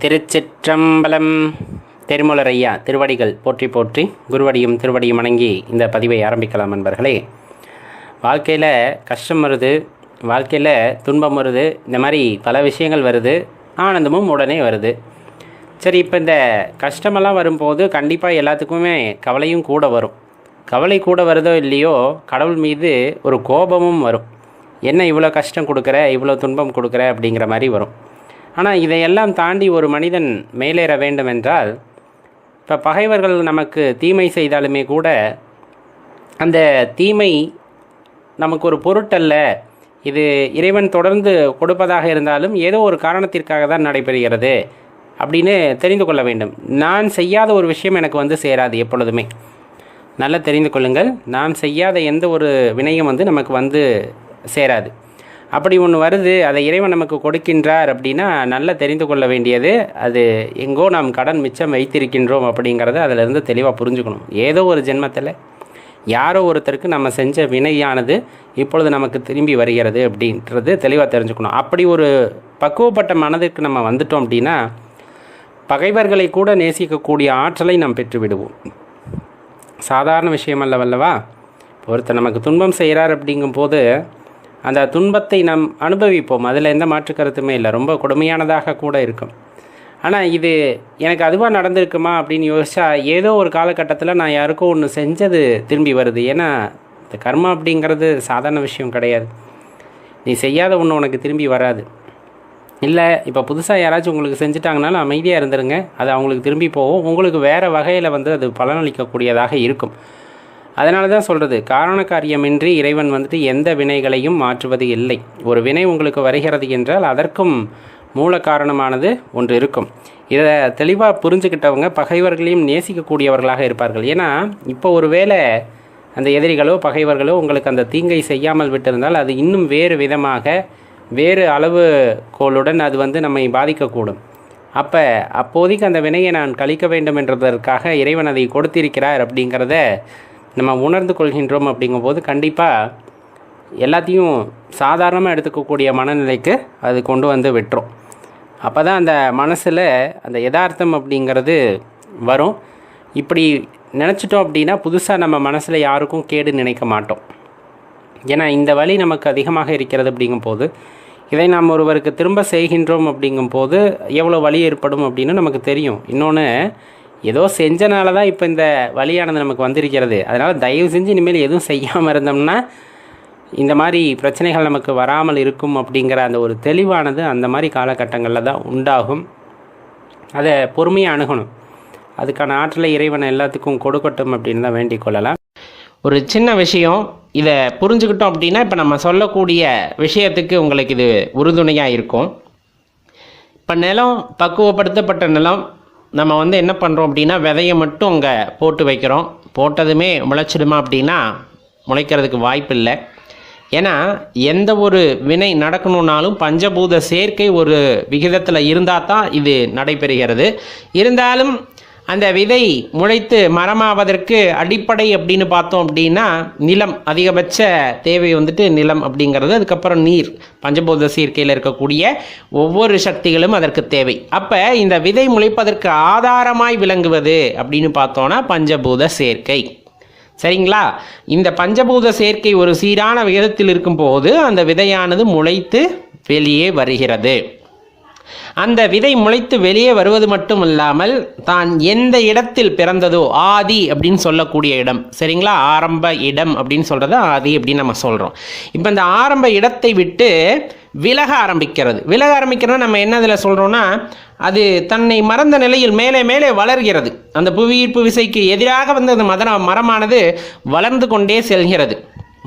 திருச்சிற்றம்பலம். திருமூலர் ஐயா திருவடிகள் போற்றி போற்றி, குருவடியும் திருவடியும் வணங்கி இந்த பதிவை ஆரம்பிக்கலாம். நண்பர்களே, வாழ்க்கையில் கஷ்டம் வருது, வாழ்க்கையில் துன்பம் வருது, இந்த மாதிரி பல விஷயங்கள் வருது, ஆனந்தமும் உடனே வருது. சரி, இப்போ இந்த கஷ்டமெல்லாம் வரும்போது கண்டிப்பாக எல்லாத்துக்குமே கவலையும் கூட வரும். கவலை கூட வருதோ இல்லையோ, கடவுள் மீது ஒரு கோபமும் வரும். என்ன இவ்வளோ கஷ்டம் கொடுக்குற, இவ்வளோ துன்பம் கொடுக்குற அப்படிங்கிற மாதிரி வரும். ஆனால் இதையெல்லாம் தாண்டி ஒரு மனிதன் மேலேற வேண்டும் என்றால், இப்போ பகைவர்கள் நமக்கு தீமை செய்தாலுமே கூட அந்த தீமை நமக்கு ஒரு பொருட்டல்ல, இது இறைவன் தொடர்ந்து கொடுப்பதாக இருந்தாலும் ஏதோ ஒரு காரணத்திற்காக தான் நடைபெறுகிறது அப்படின்னு தெரிந்து கொள்ள வேண்டும். நான் செய்யாத ஒரு விஷயம் எனக்கு சேராது. எப்பொழுதுமே நல்லா தெரிந்து கொள்ளுங்கள், நான் செய்யாத எந்த ஒரு வினையும் நமக்கு சேராது. அப்படி ஒன்று வருது, அதை இறைவன் நமக்கு கொடுக்கின்றார் அப்படின்னா நல்லா தெரிந்து கொள்ள வேண்டியது, அது எங்கோ நாம் கடன் மிச்சம் வைத்திருக்கின்றோம் அப்படிங்கிறத அதிலிருந்து தெளிவாக புரிஞ்சுக்கணும். ஏதோ ஒரு ஜென்மத்தில் யாரோ ஒருத்தருக்கு நம்ம செஞ்ச வினையானது இப்பொழுது நமக்கு திரும்பி வருகிறது அப்படின்றது தெளிவாக தெரிஞ்சுக்கணும். அப்படி ஒரு பக்குவப்பட்ட மனதிற்கு நம்ம வந்துட்டோம் அப்படின்னா பகைவர்களை கூட நேசிக்கக்கூடிய ஆற்றலை நாம் பெற்றுவிடுவோம். சாதாரண விஷயம் அல்லவல்லவா? ஒருத்தர் நமக்கு துன்பம் செய்கிறார் அப்படிங்கும்போது அந்த துன்பத்தை நாம் அனுபவிப்போம். அதில் எந்த மாற்று கருத்துமே இல்லை. ரொம்ப கொடுமையானதாக கூட இருக்கும். ஆனால் இது எனக்கு அதுவாக நடந்திருக்குமா அப்படின்னு யோசிச்சா, ஏதோ ஒரு காலகட்டத்தில் நான் யாருக்கும் ஒன்று செஞ்சது திரும்பி வருது. ஏன்னா இந்த கர்மா அப்படிங்கிறது சாதாரண விஷயம் கிடையாது. நீ செய்யாத ஒன்று உனக்கு திரும்பி வராது. இல்லை, இப்போ புதுசாக யாராச்சும் உங்களுக்கு செஞ்சுட்டாங்கனாலும் அமைதியாக இருந்துருங்க, அது அவங்களுக்கு திரும்பி போகும். உங்களுக்கு வேறு வகையில் அது பலனளிக்கக்கூடியதாக இருக்கும். அதனால தான் சொல்கிறது, காரண காரியமின்றி இறைவன் எந்த வினைகளையும் மாற்றுவது இல்லை. ஒரு வினை உங்களுக்கு வருகிறது என்றால் அதற்கும் மூல காரணமானது ஒன்று இருக்கும். இதை தெளிவாக புரிஞ்சுக்கிட்டவங்க பகைவர்களையும் நேசிக்கக்கூடியவர்களாக இருப்பார்கள். ஏன்னா இப்போ ஒரு வேளை அந்த எதிரிகளோ பகைவர்களோ உங்களுக்கு அந்த தீங்கை செய்யாமல் விட்டிருந்தால் அது இன்னும் வேறு விதமாக வேறு அளவுகோளுடன் அது நம்மை பாதிக்கக்கூடும். அப்போதைக்கு அந்த வினையை நான் கழிக்க வேண்டும் என்றதற்காக இறைவன் அதை கொடுத்திருக்கிறார் அப்படிங்கிறத நம்ம உணர்ந்து கொள்கின்றோம். அப்படிங்கும்போது கண்டிப்பாக எல்லாத்தையும் சாதாரணமாக எடுத்துக்கக்கூடிய மனநிலைக்கு அது கொண்டு விட்டுரும். அப்போ தான் அந்த மனசில் அந்த யதார்த்தம் அப்படிங்கிறது வரும். இப்படி நினச்சிட்டோம் அப்படின்னா புதுசாக நம்ம மனசில் யாருக்கும் கேடு நினைக்க மாட்டோம். ஏன்னா இந்த வலி நமக்கு அதிகமாக இருக்கிறது அப்படிங்கும்போது இதை நாம் ஒருவருக்கு திரும்ப செய்கின்றோம் அப்படிங்கும்போது எவ்வளோ வலி ஏற்படும் அப்படின்னு நமக்கு தெரியும். இன்னொன்று, ஏதோ செஞ்சனால தான் இப்போ இந்த வலியானது நமக்கு வந்திருக்கிறது. அதனால் தயவு செஞ்சு இனிமேல் எதுவும் செய்யாமல் இருந்தோம்னா இந்த மாதிரி பிரச்சனைகள் நமக்கு வராமல் இருக்கும் அப்படிங்கிற அந்த ஒரு தெளிவானது அந்த மாதிரி காலகட்டங்களில் தான் உண்டாகும். அதை பொறுமையாக அணுகணும். அதுக்கான ஆற்றலை இறைவனை எல்லாத்துக்கும் கொடுக்கட்டும் அப்படின்னு தான் வேண்டிக் கொள்ளலாம். ஒரு சின்ன விஷயம், இதை புரிஞ்சுக்கிட்டோம் அப்படின்னா இப்போ நம்ம சொல்லக்கூடிய விஷயத்துக்கு உங்களுக்கு இது உறுதுணையாக இருக்கும். இப்போ நிலம் பக்குவப்படுத்தப்பட்ட நிலம், நம்ம என்ன பண்ணுறோம் அப்படின்னா விதையை மட்டும் அங்கே போட்டு வைக்கிறோம். போட்டதுமே முளைச்சிடுமா அப்படின்னா முளைக்கிறதுக்கு வாய்ப்பு இல்லை. ஏன்னா எந்த ஒரு வினை நடக்கணுன்னாலும் பஞ்சபூத சேர்க்கை ஒரு விகிதத்தில் இருந்தால் தான் இது நடைபெறுகிறது. இருந்தாலும் அந்த விதை முளைத்து மரமாவதற்கு அடிப்படை அப்படின்னு பார்த்தோம் அப்படின்னா நிலம், அதிகபட்ச தேவை நிலம் அப்படிங்கிறது. அதுக்கப்புறம் நீர், பஞ்சபூத சேர்க்கையில் இருக்கக்கூடிய ஒவ்வொரு சக்திகளும் அதற்கு தேவை. அப்போ இந்த விதை முளைப்பதற்கு ஆதாரமாய் விளங்குவது அப்படின்னு பார்த்தோன்னா பஞ்சபூத சேர்க்கை. சரிங்களா? இந்த பஞ்சபூத சேர்க்கை ஒரு சீரான விகிதத்தில் இருக்கும்போது அந்த விதையானது முளைத்து வெளியே வருகிறது. அந்த விதை முளைத்து வெளியே வருவது மட்டும் இல்லாமல் தான் எந்த இடத்தில் பிறந்ததோ, ஆதி அப்படின்னு சொல்லக்கூடிய இடம், சரிங்களா? ஆரம்ப இடம் அப்படின்னு சொல்கிறது ஆதி அப்படின்னு நம்ம சொல்கிறோம். இப்போ இந்த ஆரம்ப இடத்தை விட்டு விலக ஆரம்பிக்கிறத நம்ம என்ன இதில் சொல்கிறோன்னா, அது தன்னை மறந்த நிலையில் மேலே மேலே வளர்கிறது. அந்த புவியீர்ப்பு விசைக்கு எதிராக அந்த மரமானது வளர்ந்து கொண்டே செல்கிறது.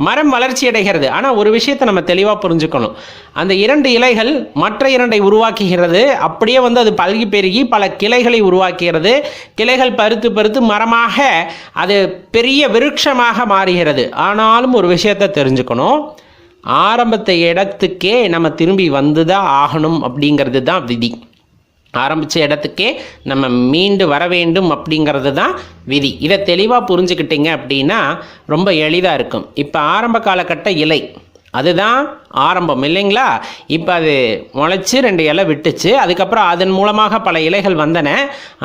மரம் வளர்ச்சி அடைகிறது. ஆனால் ஒரு விஷயத்தை நம்ம தெளிவாக புரிஞ்சுக்கணும், அந்த 2 இலைகள் மற்ற 2 உருவாக்குகிறது. அப்படியே அது பல்கி பெருகி பல கிளைகளை உருவாக்குகிறது. கிளைகள் பருத்து பருத்து மரமாக அது பெரிய விருட்சமாக மாறுகிறது. ஆனாலும் ஒரு விஷயத்தை தெரிஞ்சுக்கணும், ஆரம்பத்தை இடத்துக்கே நம்ம திரும்பி வந்துதான் ஆகணும் அப்படிங்கிறது தான் விதி. ஆரம்பித்த இடத்துக்கே நம்ம மீண்டு வர வேண்டும் அப்படிங்கிறது தான் விதி. இதை தெளிவாக புரிஞ்சுக்கிட்டீங்க அப்படின்னா ரொம்ப எளிதாக இருக்கும். இப்போ ஆரம்ப காலகட்ட இலை, அதுதான் ஆரம்பம் இல்லைங்களா? இப்போ அது முளைச்சி 2 இலை விட்டுச்சு. அதுக்கப்புறம் அதன் மூலமாக பல இலைகள் வந்தன.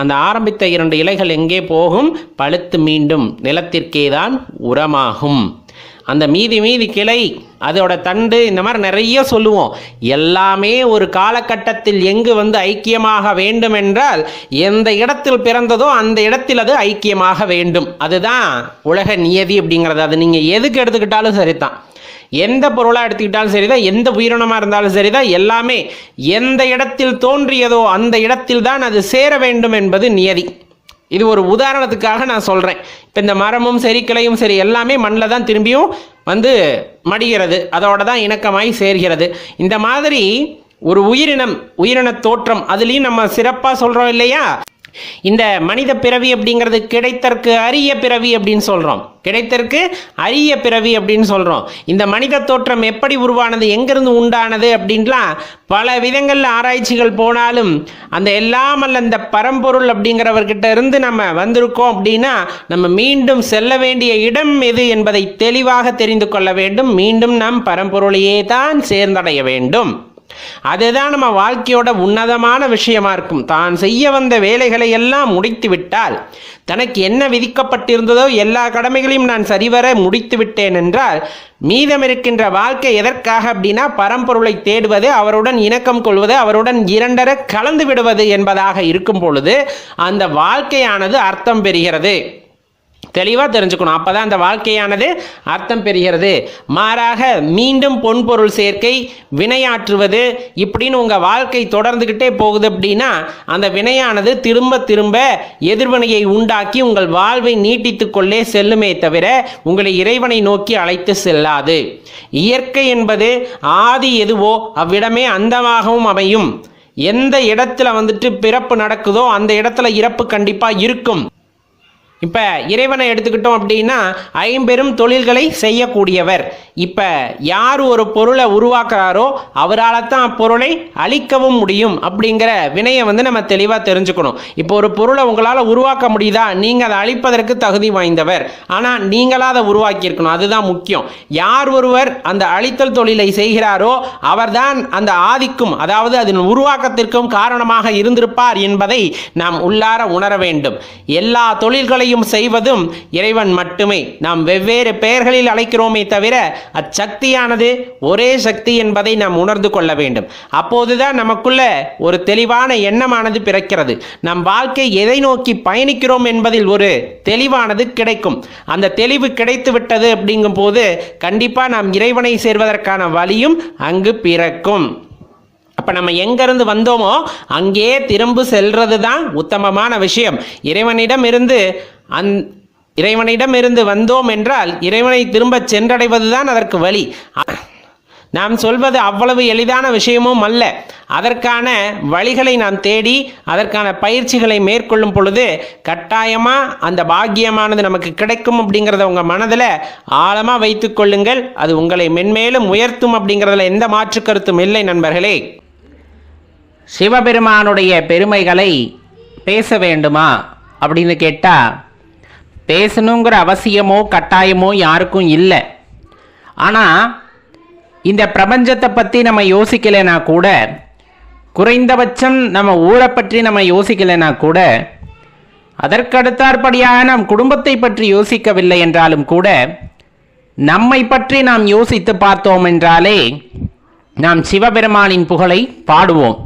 அந்த ஆரம்பித்த 2 இலைகள் எங்கே போகும்? பழுத்து மீண்டும் நிலத்திற்கே தான் உரமாகும். அந்த மீதி கிளை, அதோட தண்டு, இந்த மாதிரி நிறைய சொல்லுவோம். எல்லாமே ஒரு காலகட்டத்தில் எங்கு ஐக்கியமாக வேண்டும் என்றால், எந்த இடத்தில் பிறந்ததோ அந்த இடத்தில் அது ஐக்கியமாக வேண்டும். அதுதான் உலக நியதி அப்படிங்கிறது. அது நீங்கள் எதுக்கு எடுத்துக்கிட்டாலும் சரிதான், எந்த பொருளாக எடுத்துக்கிட்டாலும் சரிதான், எந்த உயிரினமாக இருந்தாலும் சரிதான், எல்லாமே எந்த இடத்தில் தோன்றியதோ அந்த இடத்தில் தான் அது சேர வேண்டும் என்பது நியதி. இது ஒரு உதாரணத்துக்காக நான் சொல்கிறேன். இப்போ இந்த மரமும் சரி, கிளையும் சரி, எல்லாமே மண்ணில் தான் திரும்பியும் மடிகிறது, அதோட தான் இணக்கமாய் சேர்கிறது. இந்த மாதிரி ஒரு உயிரின தோற்றம் அதுலேயும் நம்ம சிறப்பாக சொல்கிறோம் இல்லையா? இந்த மனித பிறவி அப்படிங்கிறது கிடைத்தற்கு அரிய பிறவி அப்படின்னு சொல்கிறோம். கிடைத்தற்கு அரிய பிறவி அப்படின்னு சொல்கிறோம். இந்த மனித தோற்றம் எப்படி உருவானது, எங்கிருந்து உண்டானது அப்படின்லாம் பல விதங்களில் ஆராய்ச்சிகள் போனாலும், அந்த எல்லாமல்ல இந்த பரம்பொருள் அப்படிங்கிறவர்கிட்ட இருந்து நம்ம வந்திருக்கோம் அப்படின்னா, நம்ம மீண்டும் செல்ல வேண்டிய இடம் எது என்பதை தெளிவாக தெரிந்து கொள்ள வேண்டும். மீண்டும் நாம் பரம்பொருளையே தான் சேர்ந்தடைய வேண்டும். அதுதான் நம்ம வாழ்க்கையோட உன்னதமான விஷயமா இருக்கும். தான் செய்ய வந்த வேலைகளை எல்லாம் முடித்து விட்டால், தனக்கு என்ன விதிக்கப்பட்டிருந்ததோ எல்லா கடமைகளையும் நான் சரிவர முடித்து விட்டேன் என்றால், மீதம் இருக்கின்ற வாழ்க்கை எதற்காக அப்படின்னா, பரம்பொருளை தேடுவது, அவருடன் இணக்கம் கொள்வது, அவருடன் இரண்டர கலந்து விடுவது என்பதாக இருக்கும் பொழுது அந்த வாழ்க்கையானது அர்த்தம் பெறுகிறது. தெளிவாக தெரிஞ்சுக்கணும். அப்போ தான் அந்த வாழ்க்கையானது அர்த்தம் பெறுகிறது. மாறாக மீண்டும் பொன்பொருள் சேர்க்கை, வினையாற்றுவது, இப்படின்னு உங்கள் வாழ்க்கை தொடர்ந்துக்கிட்டே போகுது அப்படின்னா, அந்த வினையானது திரும்ப திரும்ப எதிர்வினையை உண்டாக்கி உங்கள் வாழ்வை நீட்டித்து கொள்ளே செல்லுமே தவிர உங்களை இறைவனை நோக்கி அழைத்து செல்லாது. இயற்கை என்பது ஆதி எதுவோ அவ்விடமே அந்தமாகவும் அமையும். எந்த இடத்துல பிறப்பு நடக்குதோ அந்த இடத்துல இறப்பு கண்டிப்பாக இருக்கும். இப்போ இறைவனை எடுத்துக்கிட்டோம் அப்படின்னா, 50 தொழில்களை செய்யக்கூடியவர். இப்போ யார் ஒரு பொருளை உருவாக்குறாரோ அவரால் தான் அப்பொருளை அழிக்கவும் முடியும் அப்படிங்கிற வினையை நம்ம தெளிவாக தெரிஞ்சுக்கணும். இப்போ ஒரு பொருளை உங்களால் உருவாக்க முடியுதா? நீங்கள் அதை அழிப்பதற்கு தகுதி வாய்ந்தவர், ஆனால் நீங்களாக அதை உருவாக்கியிருக்கணும். அதுதான் முக்கியம். யார் ஒருவர் அந்த அழித்தல் தொழிலை செய்கிறாரோ அவர்தான் அந்த ஆதிக்கும், அதாவது அதன் உருவாக்கத்திற்கும் காரணமாக இருந்திருப்பார் என்பதை நாம் உள்ளார உணர வேண்டும். எல்லா தொழில்களையும் செய்வதும் இறைவன் மட்டுமே. நாம் வெவ்வேறு பெயர்களில் அழைக்கிறோமே தவிர அச்சக்தியானது ஒரே சக்தி என்பதை நாம் உணர்ந்து கொள்ள வேண்டும். அப்போதுதான் நமக்குள்ள ஒரு தெளிவான எண்ணமானது பிறக்கிறது. நம் வாழ்க்கை எதை நோக்கி பயணிக்கிறோம் என்பதில் ஒரு தெளிவானது கிடைக்கும். அந்த தெளிவு கிடைத்து விட்டது அப்படிங்கும் போது கண்டிப்பா நாம் இறைவனை சேர்வதற்கான வழியும் அங்கு பிறக்கும். அப்போ நம்ம எங்கேருந்து வந்தோமோ அங்கே திரும்ப செல்றது தான் உத்தமமான விஷயம். இறைவனிடம் இருந்து வந்தோம் என்றால் இறைவனை திரும்ப சென்றடைவது தான் அதற்கு வழி. நாம் சொல்வது அவ்வளவு எளிதான விஷயமும் அல்ல. அதற்கான வழிகளை நாம் தேடி அதற்கான பயிற்சிகளை மேற்கொள்ளும் பொழுது கட்டாயமாக அந்த பாக்கியமானது நமக்கு கிடைக்கும் அப்படிங்கிறத உங்கள் மனதில் ஆழமாக வைத்து கொள்ளுங்கள். அது உங்களை மென்மேலும் உயர்த்தும் அப்படிங்கிறதுல எந்த மாற்று கருத்தும் இல்லை நண்பர்களே. சிவபெருமானுடைய பெருமைகளை பேச வேண்டுமா அப்படின்னு கேட்டால், பேசணுங்கிற அவசியமோ கட்டாயமோ யாருக்கும் இல்லை. ஆனால் இந்த பிரபஞ்சத்தை பற்றி நம்ம யோசிக்கலைன்னா கூட, குறைந்தபட்சம் நம்ம ஊரை பற்றி நம்ம யோசிக்கலைன்னா கூட, அதற்கடுத்தாற்படியாக நம் குடும்பத்தை பற்றி யோசிக்கவில்லை என்றாலும் கூட, நம்மை பற்றி நாம் யோசித்து பார்த்தோம் என்றாலே நாம் சிவபெருமானின் புகழை பாடுவோம்,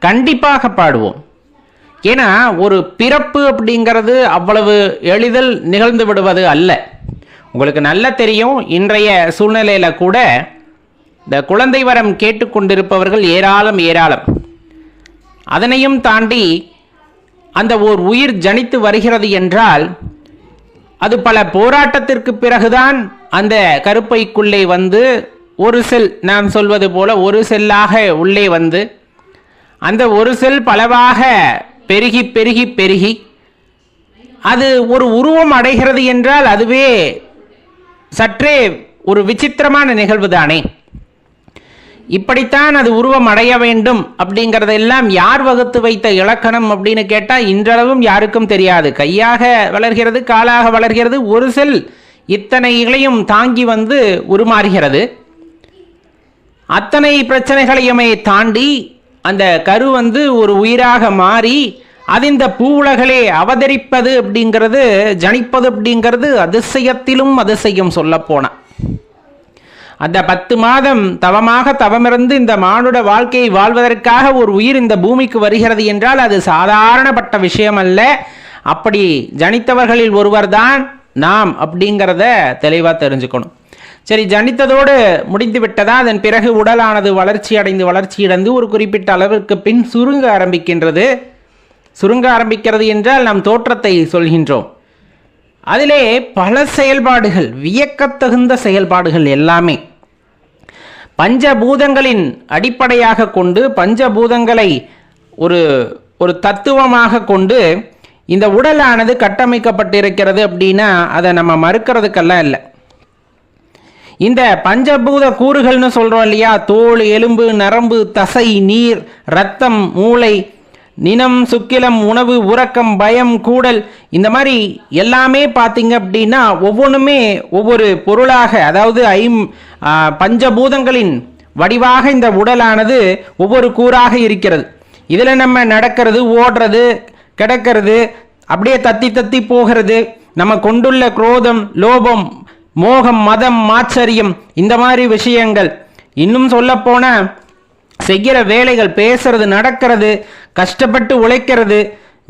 கண்டிப்பாக பாடுவோம். ஏன்னா ஒரு பிறப்பு அப்படிங்கிறது அவ்வளவு எளிதில் நிகழ்ந்து விடுவது அல்ல. உங்களுக்கு நல்லா தெரியும், இன்றைய சூழ்நிலையில் கூட இந்த குழந்தை வரம் கேட்டுக்கொண்டிருப்பவர்கள் ஏராளம். அதனையும் தாண்டி அந்த ஓர் உயிர் ஜனித்து வருகிறது என்றால் அது பல போராட்டத்திற்கு பிறகுதான் அந்த கருப்பைக்குள்ளே ஒரு செல், நாம் சொல்வது போல ஒரு செல்லாக உள்ளே அந்த ஒரு செல் பலவாக பெருகி பெருகி பெருகி அது ஒரு உருவம் அடைகிறது என்றால் அதுவே சற்றே ஒரு விசித்திரமான நிகழ்வு தானே. இப்படித்தான் அது உருவம் அடைய வேண்டும் அப்படிங்கிறதெல்லாம் யார் வகுத்து வைத்த இலக்கணம் அப்படின்னு கேட்டால் இன்றளவும் யாருக்கும் தெரியாது. கையாக வளர்கிறது, காலாக வளர்கிறது, ஒரு செல் இத்தனை இலையும் தாங்கி உருமாறுகிறது. அத்தனை பிரச்சனைகளையுமே தாண்டி அந்த கரு ஒரு உயிராக மாறி அது இந்த பூவுலகளே அவதரிப்பது அப்படிங்கிறது, ஜனிப்பது அப்படிங்கிறது அதிசயத்திலும் அதிசயம் சொல்ல போனா. அந்த 10 மாதம் தவமாக தவமிருந்து இந்த மானுட வாழ்க்கையை வாழ்வதற்காக ஒரு உயிர் இந்த பூமிக்கு வருகிறது என்றால் அது சாதாரணப்பட்ட விஷயம் அல்ல. அப்படி ஜனித்தவர்களில் ஒருவர் தான் நாம் அப்படிங்கிறத தெளிவாக தெரிஞ்சுக்கணும். சரி, ஜனித்ததோடு முடிந்து விட்டதா? அதன் பிறகு உடலானது வளர்ச்சியடைந்து ஒரு குறிப்பிட்ட அளவிற்கு பின் சுருங்க ஆரம்பிக்கின்றது. சுருங்க ஆரம்பிக்கிறது என்றால் நாம் தோற்றத்தை சொல்கின்றோம். அதிலே பல செயல்பாடுகள், வியக்கத்தகுந்த செயல்பாடுகள் எல்லாமே பஞ்சபூதங்களின் அடிப்படையாக கொண்டு, பஞ்சபூதங்களை ஒரு தத்துவமாக கொண்டு இந்த உடலானது கட்டமைக்கப்பட்டிருக்கிறது. அப்படின்னா அதை நம்ம மறுக்கிறதுக்கெல்லாம் இல்லை. இந்த பஞ்சபூத கூறுகள்னு சொல்றோம் இல்லையா, தோல், எலும்பு, நரம்பு, தசை, நீர், இரத்தம், மூளை, நினம், சுக்கிலம், உணவு, உறக்கம், பயம், கூடல், இந்த மாதிரி எல்லாமே பார்த்தீங்க அப்படின்னா ஒவ்வொன்றுமே ஒவ்வொரு பொருளாக, அதாவது பஞ்சபூதங்களின் வடிவாக இந்த உடலானது ஒவ்வொரு கூறாக இருக்கிறது. இதில் நம்ம நடக்கிறது, ஓடுறது, கிடக்கிறது, அப்படியே தத்தி போகிறது, நம்ம கொண்டுள்ள குரோதம், லோபம், மோகம், மதம், மாச்சரியம், இந்த மாதிரி விஷயங்கள், இன்னும் சொல்ல போன செய்கிற வேலைகள், பேசுறது, நடக்கிறது, கஷ்டப்பட்டு உழைக்கிறது,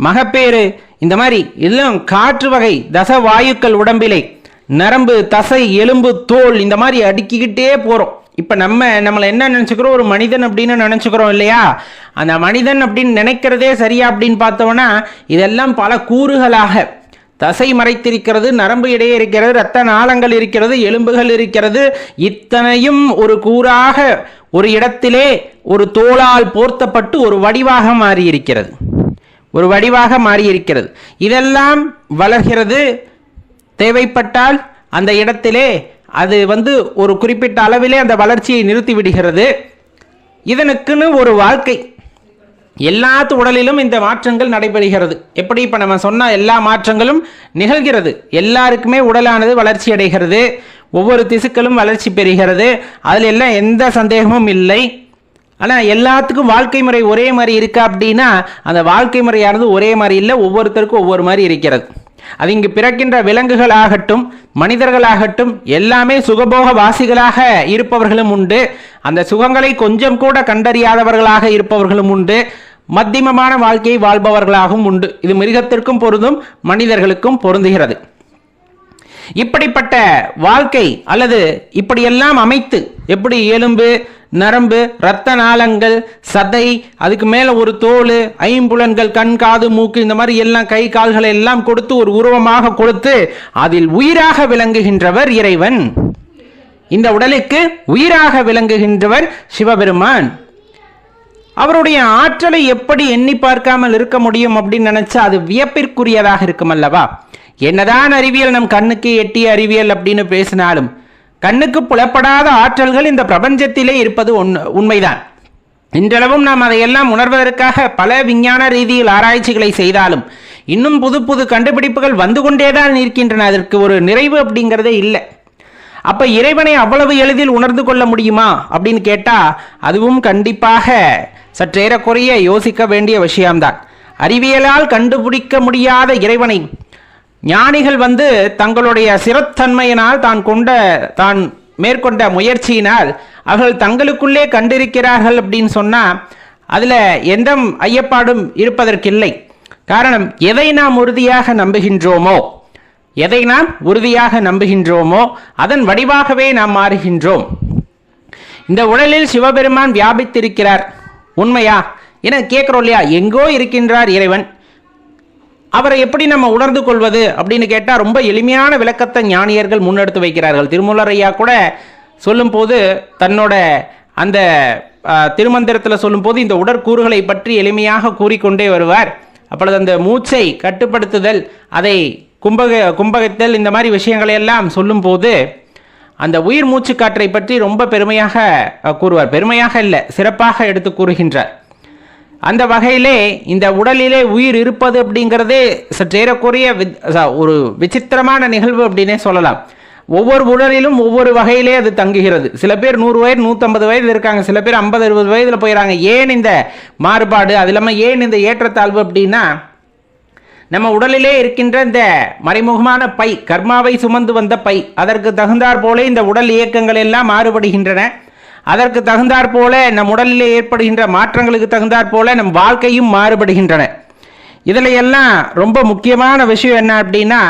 மகப்பேறு, இந்த மாதிரி எல்லாம் காற்று வகை தச வாயுக்கள் உடம்பிலே, நரம்பு, தசை, எலும்பு, தோல், இந்த மாதிரி அடுக்கிக்கிட்டே போகிறோம். இப்போ நம்மளை என்ன நினச்சிக்கிறோம், ஒரு மனிதன் அப்படின்னு நினச்சிக்கிறோம் இல்லையா? அந்த மனிதன் அப்படின்னு நினைக்கிறதே சரியா அப்படின்னு பார்த்தோம்னா இதெல்லாம் பல கூறுகளாக, தசை மறைத்திருக்கிறது, நரம்பு இடையே இருக்கிறது, இரத்த நாளங்கள் இருக்கிறது, எலும்புகள் இருக்கிறது, இத்தனையும் ஒரு கூறாக ஒரு இடத்திலே ஒரு தோளால் போர்த்தப்பட்டு ஒரு வடிவாக மாறியிருக்கிறது. இதெல்லாம் வளர்கிறது. தேவைப்பட்டால் அந்த இடத்திலே அது ஒரு குறிப்பிட்ட அளவிலே அந்த வளர்ச்சியை நிறுத்தி விடுகிறது. இதனுக்குன்னு ஒரு வாழ்க்கை, எல்லாத்து உடலிலும் இந்த மாற்றங்கள் நடைபெறுகிறது. எப்படி இப்போ நம்ம சொன்ன எல்லா மாற்றங்களும் நிகழ்கிறது. எல்லாருக்குமே உடலானது வளர்ச்சி அடைகிறது, ஒவ்வொரு திசுக்களும் வளர்ச்சி பெறுகிறது, அதில் எல்லாம் எந்த சந்தேகமும் இல்லை. ஆனால் எல்லாத்துக்கும் வாழ்க்கை முறை ஒரே மாதிரி இருக்கா அப்படின்னா அந்த வாழ்க்கை முறையானது ஒரே மாதிரி இல்லை, ஒவ்வொருத்தருக்கும் ஒவ்வொரு மாதிரி இருக்கிறது. அது இங்கு பிறக்கின்ற விலங்குகளாகட்டும் மனிதர்களாகட்டும் எல்லாமே சுகபோக வாசிகளாக இருப்பவர்களும் உண்டு, அந்த சுகங்களை கொஞ்சம் கூட கண்டறியாதவர்களாக இருப்பவர்களும் உண்டு, மத்தியமமான வாழ்க்கையை வாழ்பவர்களாகவும் உண்டு. இது மிருகத்திற்கும் பொருந்தும், மனிதர்களுக்கும் பொருந்துகிறது. இப்படிப்பட்ட வாழ்க்கை அல்லது இப்படியெல்லாம் அமைத்து, எப்படி எலும்பு, நரம்பு, இரத்த நாளங்கள், சதை, அதுக்கு மேல ஒரு தோல், ஐம்புலன்கள், கண், காது, மூக்கு, இந்த மாதிரி எல்லாம் கை கால்களை எல்லாம் கொடுத்து ஒரு உருவமாக கொடுத்து அதில் உயிராக விளங்குகின்றவர் இறைவன். இந்த உடலுக்கு உயிராக விளங்குகின்றவர் சிவபெருமான். அவருடைய ஆற்றலை எப்படி எண்ணி பார்க்காமல் இருக்க முடியும் அப்படின்னு நினைச்சா அது வியப்பிற்குரியதாக இருக்கும் அல்லவா? என்னதான் அறிவியல் நம் கண்ணுக்கு எட்டிய அறிவியல் அப்படின்னு பேசினாலும் கண்ணுக்கு புலப்படாத ஆற்றல்கள் இந்த பிரபஞ்சத்திலே இருப்பது உண்மைதான். இன்றளவும் நாம் அதையெல்லாம் உணர்வதற்காக பல விஞ்ஞான ரீதியில் ஆராய்ச்சிகளை செய்தாலும் இன்னும் புது புது கண்டுபிடிப்புகள் வந்து கொண்டேதான் இருக்கின்றன. அதற்கு ஒரு நிறைவு அப்படிங்கிறதே இல்லை. அப்ப இறைவனை அவ்வளவு எளிதில் உணர்ந்து கொள்ள முடியுமா அப்படின்னு கேட்டா அதுவும் கண்டிப்பாக சற்றேறக்குறைய யோசிக்க வேண்டிய விஷயம்தான். அறிவியலால் கண்டுபிடிக்க முடியாத இறைவனை ஞானிகள் தங்களுடைய சிறத்தன்மையினால் தான் மேற்கொண்ட முயற்சியினால் அவர்கள் தங்களுக்குள்ளே கண்டிருக்கிறார்கள் அப்படின்னு சொன்னா அதுல எந்த ஐயப்பாடும் இருப்பதற்கில்லை. காரணம், எதை நாம் உறுதியாக நம்புகின்றோமோ அதன் வடிவாகவே நாம் மாறுகின்றோம். இந்த உடலில் சிவபெருமான் வியாபித்திருக்கிறார், உண்மையா என கேட்கிறோம் இல்லையா? எங்கோ இருக்கின்றார் இறைவன், அவரை எப்படி நம்ம உணர்ந்து கொள்வது அப்படின்னு கேட்டால் ரொம்ப எளிமையான விளக்கத்தை ஞானியர்கள் முன்னெடுத்து வைக்கிறார்கள். திருமூலர் ஐயா கூட சொல்லும் போது தன்னோட அந்த திருமந்திரத்தில் சொல்லும் போது இந்த உடற்கூறுகளை பற்றி எளிமையாக கூறிக்கொண்டே வருவார். அப்பொழுது அந்த மூச்சை கட்டுப்படுத்துதல், அதை கும்பகத்தல், இந்த மாதிரி விஷயங்களை எல்லாம் சொல்லும் போது அந்த உயிர் மூச்சு காற்றை பற்றி ரொம்ப பெருமையாக கூறுவார். பெருமையாக இல்லை, சிறப்பாக எடுத்து கூறுகின்றார். அந்த வகையிலே இந்த உடலிலே உயிர் இருப்பது அப்படிங்கிறதே சற்றேறக்குறைய ஒரு விசித்திரமான நிகழ்வு அப்படின்னே சொல்லலாம். ஒவ்வொரு உடலிலும் ஒவ்வொரு வகையிலே அது தங்குகிறது. சில பேர் 100 வயது 150 வயது இருக்காங்க, சில பேர் 50 60 வயதில் போயிடறாங்க. ஏன் இந்த மாறுபாடு? அது இல்லாமல் ஏன் இந்த ஏற்றத்தாழ்வு அப்படின்னா, நம்ம உடலிலே இருக்கின்ற இந்த மறைமுகமான பை, கர்மாவை சுமந்து வந்த பை, அதற்கு தகுந்தாற் போல இந்த உடல் இயக்கங்கள் எல்லாம் மாறுபடுகின்றன. அதற்கு தகுந்தாற் போல நம் உடலிலே ஏற்படுகின்ற மாற்றங்களுக்கு தகுந்தாற் போல நம் வாழ்க்கையும் மாறுபடுகின்றன. இதில் எல்லாம் ரொம்ப முக்கியமான விஷயம் என்ன அப்படின்னா,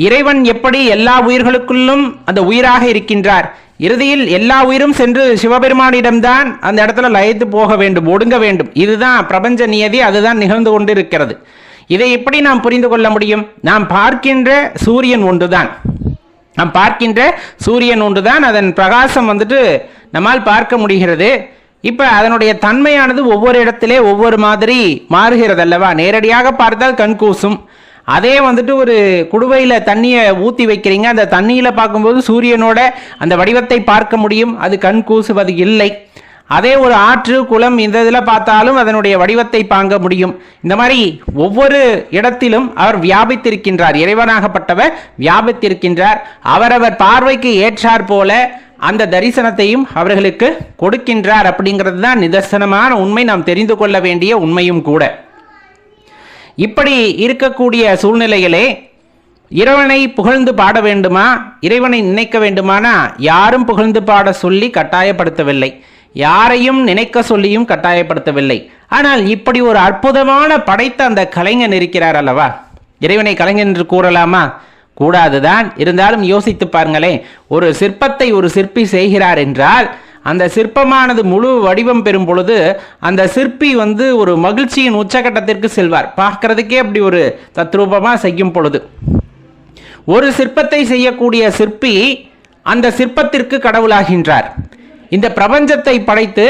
இறைவன் எப்படி எல்லா உயிர்களுக்குள்ளும் அந்த உயிராக இருக்கின்றார், இறுதியில் எல்லா உயிரும் சென்று சிவபெருமானிடம்தான் அந்த இடத்துல லயித்து போக வேண்டும், ஒடுங்க வேண்டும். இதுதான் பிரபஞ்ச நியதி, அதுதான் நிகழ்ந்து கொண்டு இருக்கிறது. இதை எப்படி நாம் புரிந்து கொள்ள முடியும்? நாம் பார்க்கின்ற சூரியன் ஒன்றுதான், நாம் பார்க்கின்ற சூரியன் ஒன்றுதான், அதன் பிரகாசம் நம்மால் பார்க்க முடிகிறது. இப்போ அதனுடைய தன்மையானது ஒவ்வொரு இடத்திலே ஒவ்வொரு மாதிரி மாறுகிறது அல்லவா? நேரடியாக பார்த்தால் கண் கூசும். அதே ஒரு குடுவையில் தண்ணியை ஊற்றி வைக்கிறீங்க, அந்த தண்ணியில் பார்க்கும்போது சூரியனோட அந்த வடிவத்தை பார்க்க முடியும், அது கண் கூசுவது இல்லை. அதே ஒரு ஆற்று குளம் இந்த இதில் பார்த்தாலும் அதனுடைய வடிவத்தை பார்க்க முடியும். இந்த மாதிரி ஒவ்வொரு இடத்திலும் அவர் வியாபித்திருக்கின்றார், இறைவனாகப்பட்டவர் வியாபித்திருக்கின்றார். அவரவர் பார்வைக்கு ஏற்றாற் போல அந்த தரிசனத்தையும் அவர்களுக்கு கொடுக்கின்றார். அப்படிங்கிறது தான் நிதர்சனமான உண்மை, நாம் தெரிந்து கொள்ள வேண்டிய உண்மையும் கூட. இப்படி இருக்கக்கூடிய சூழ்நிலைகளே இறைவனை புகழ்ந்து பாட வேண்டுமா, இறைவனை நினைக்க வேண்டுமானா யாரும் புகழ்ந்து பாட சொல்லி கட்டாயப்படுத்தவில்லை, யாரையும் நினைக்க சொல்லியும் கட்டாயப்படுத்தவில்லை. ஆனால் இப்படி ஒரு அற்புதமான படைத்த அந்த கலைஞன் இருக்கிறார் அல்லவா, இறைவனை கலைஞன் என்று கூறலாமா? கூடாதுதான். இருந்தாலும் யோசித்து பாருங்களேன், ஒரு சிற்பத்தை ஒரு சிற்பி செய்கிறார் என்றால் அந்த சிற்பமானது முழு வடிவம் பெறும் பொழுது அந்த சிற்பி ஒரு மகிழ்ச்சியின் உச்சகட்டத்திற்கு செல்வார். பார்க்கறதுக்கே அப்படி ஒரு தத்ரூபமாக செய்யும் பொழுது ஒரு சிற்பத்தை செய்யக்கூடிய சிற்பி அந்த சிற்பத்திற்கு கடவுளாகின்றார். இந்த பிரபஞ்சத்தை படைத்து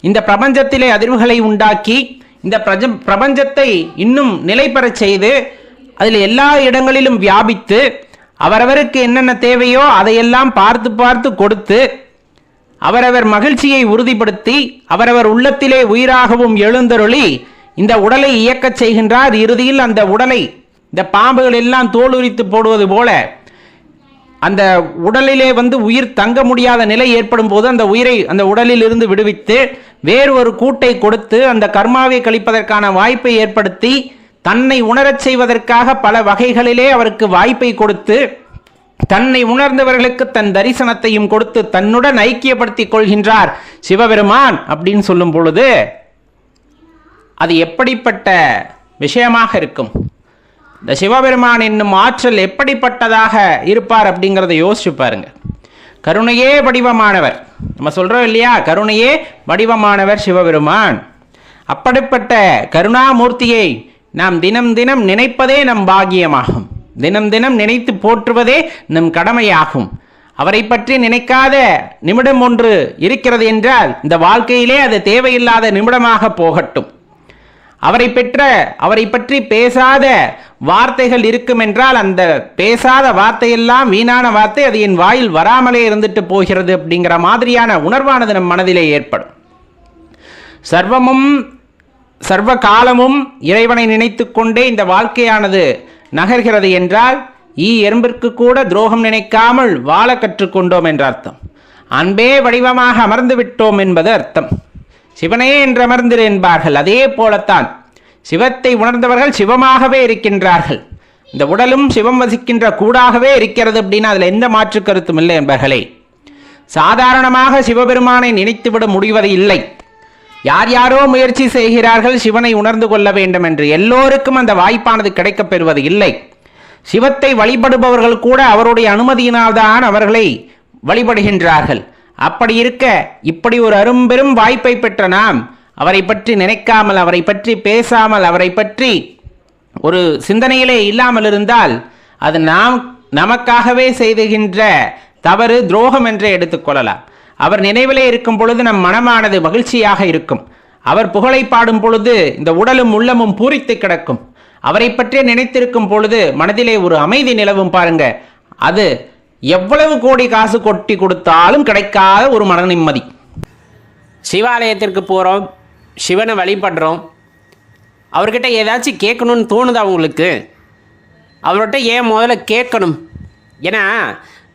இந்த பிரபஞ்சத்திலே அதிர்வுகளை உண்டாக்கி இந்த பிரபஞ்சத்தை இன்னும் நிலை பெறச் செய்து அதில் எல்லா இடங்களிலும் வியாபித்து அவரவருக்கு என்னென்ன தேவையோ அதையெல்லாம் பார்த்து பார்த்து கொடுத்து அவரவர் மகிழ்ச்சியை உறுதிப்படுத்தி அவரவர் உள்ளத்திலே உயிராகவும் எழுந்தருளி இந்த உடலை இயக்கச் செய்கின்றார். இறுதியில் அந்த உடலை இந்த பாம்புகள் எல்லாம் தோலுரித்து போடுவது போல அந்த உடலிலே உயிர் தங்க முடியாத நிலை ஏற்படும் போது அந்த உயிரை அந்த உடலில் இருந்து விடுவித்து வேறு ஒரு கூட்டை கொடுத்து அந்த கர்மாவை கழிப்பதற்கான வாய்ப்பை ஏற்படுத்தி தன்னை உணரச் செய்வதற்காக பல வகைகளிலே அவருக்கு வாய்ப்பை கொடுத்து தன்னை உணர்ந்தவர்களுக்கு தன் தரிசனத்தையும் கொடுத்து தன்னுடன் ஐக்கியப்படுத்திக் கொள்கின்றார் சிவபெருமான் அப்படின்னு சொல்லும் பொழுது அது எப்படிப்பட்ட விஷயமாக இருக்கும்? இந்த சிவபெருமான் என்னும் ஆற்றல் எப்படிப்பட்டதாக இருப்பார் அப்படிங்கிறத யோசிச்சு பாருங்க. கருணையே வடிவமானவர், நம்ம சொல்றோம் இல்லையா, கருணையே வடிவமானவர் சிவபெருமான். அப்படிப்பட்ட கருணாமூர்த்தியை நாம் தினம் தினம் நினைப்பதே நம் பாக்கியமாகும், தினம் தினம் நினைத்து போற்றுவதே நம் கடமையாகும். அவரை பற்றி நினைக்காத நிமிடம் ஒன்று இருக்கிறது என்றால் இந்த வாழ்க்கையிலே அது தேவையில்லாத நிமிடமாக போகட்டும். அவரை பற்றி பேசாத வார்த்தைகள் இருக்கும் என்றால் அந்த பேசாத வார்த்தையெல்லாம் வீணான வார்த்தை, அது என் வாயில் வராமலே இருந்துட்டு போகிறது அப்படிங்கிற மாதிரியான உணர்வானது நம் மனதிலே ஏற்படும். சர்வமும் சர்வ காலமும் இறைவனை நினைத்து கொண்டே இந்த வாழ்க்கையானது நகர்கிறது என்றால் எறும்பிற்கு கூட துரோகம் நினைக்காமல் வாழ கற்றுக்கொண்டோம் என்ற அர்த்தம். அன்பே வடிவமாக அமர்ந்து விட்டோம் என்பது அர்த்தம். சிவனே என்று அமர்ந்திரு என்பார்கள். அதே போலத்தான் சிவத்தை உணர்ந்தவர்கள் சிவமாகவே இருக்கின்றார்கள். இந்த உடலும் சிவம் வசிக்கின்ற கூடாகவே இருக்கிறது அப்படின்னா அதில் எந்த மாற்று கருத்தும் இல்லை என்பர்களே. சாதாரணமாக சிவபெருமானை நினைத்துவிட முடிவது இல்லை. யார் யாரோ முயற்சி செய்கிறார்கள் சிவனை உணர்ந்து கொள்ள வேண்டும் என்று, எல்லோருக்கும் அந்த வாய்ப்பானது கிடைக்கப் பெறுவது இல்லை. சிவத்தை வழிபடுபவர்கள் கூட அவருடைய அனுமதியினால்தான் அவர்களை வழிபடுகின்றார்கள். அப்படி இருக்க இப்படி ஒரு அரும்பெரும் வாய்ப்பை பெற்ற நாம் அவரை பற்றி நினைக்காமல், அவரை பற்றி பேசாமல், அவரை பற்றி ஒரு சிந்தனையிலே இல்லாமல் இருந்தால் அது நமக்காகவே செய்துகின்ற தவறு, துரோகம் என்றே எடுத்துக்கொள்ளலாம். அவர் நினைவிலே இருக்கும் பொழுது நம் மனமானது மகிழ்ச்சியாக இருக்கும். அவர் புகழை பாடும் பொழுது இந்த உடலும் உள்ளமும் பூரித்து கிடக்கும். அவரை பற்றி நினைத்திருக்கும் பொழுது மனதிலே ஒரு அமைதி நிலவும். பாருங்க, அது எவ்வளவு கோடி காசு கொட்டி கொடுத்தாலும் கிடைக்காத ஒரு மன நிம்மதி. சிவாலயத்திற்கு போகிறோம், சிவனை வழிபடுறோம், அவர்கிட்ட ஏதாச்சும் கேட்கணும்னு தோணுதா உங்களுக்கு? அவர்கிட்ட ஏன் முதல்ல கேட்கணும்? ஏன்னா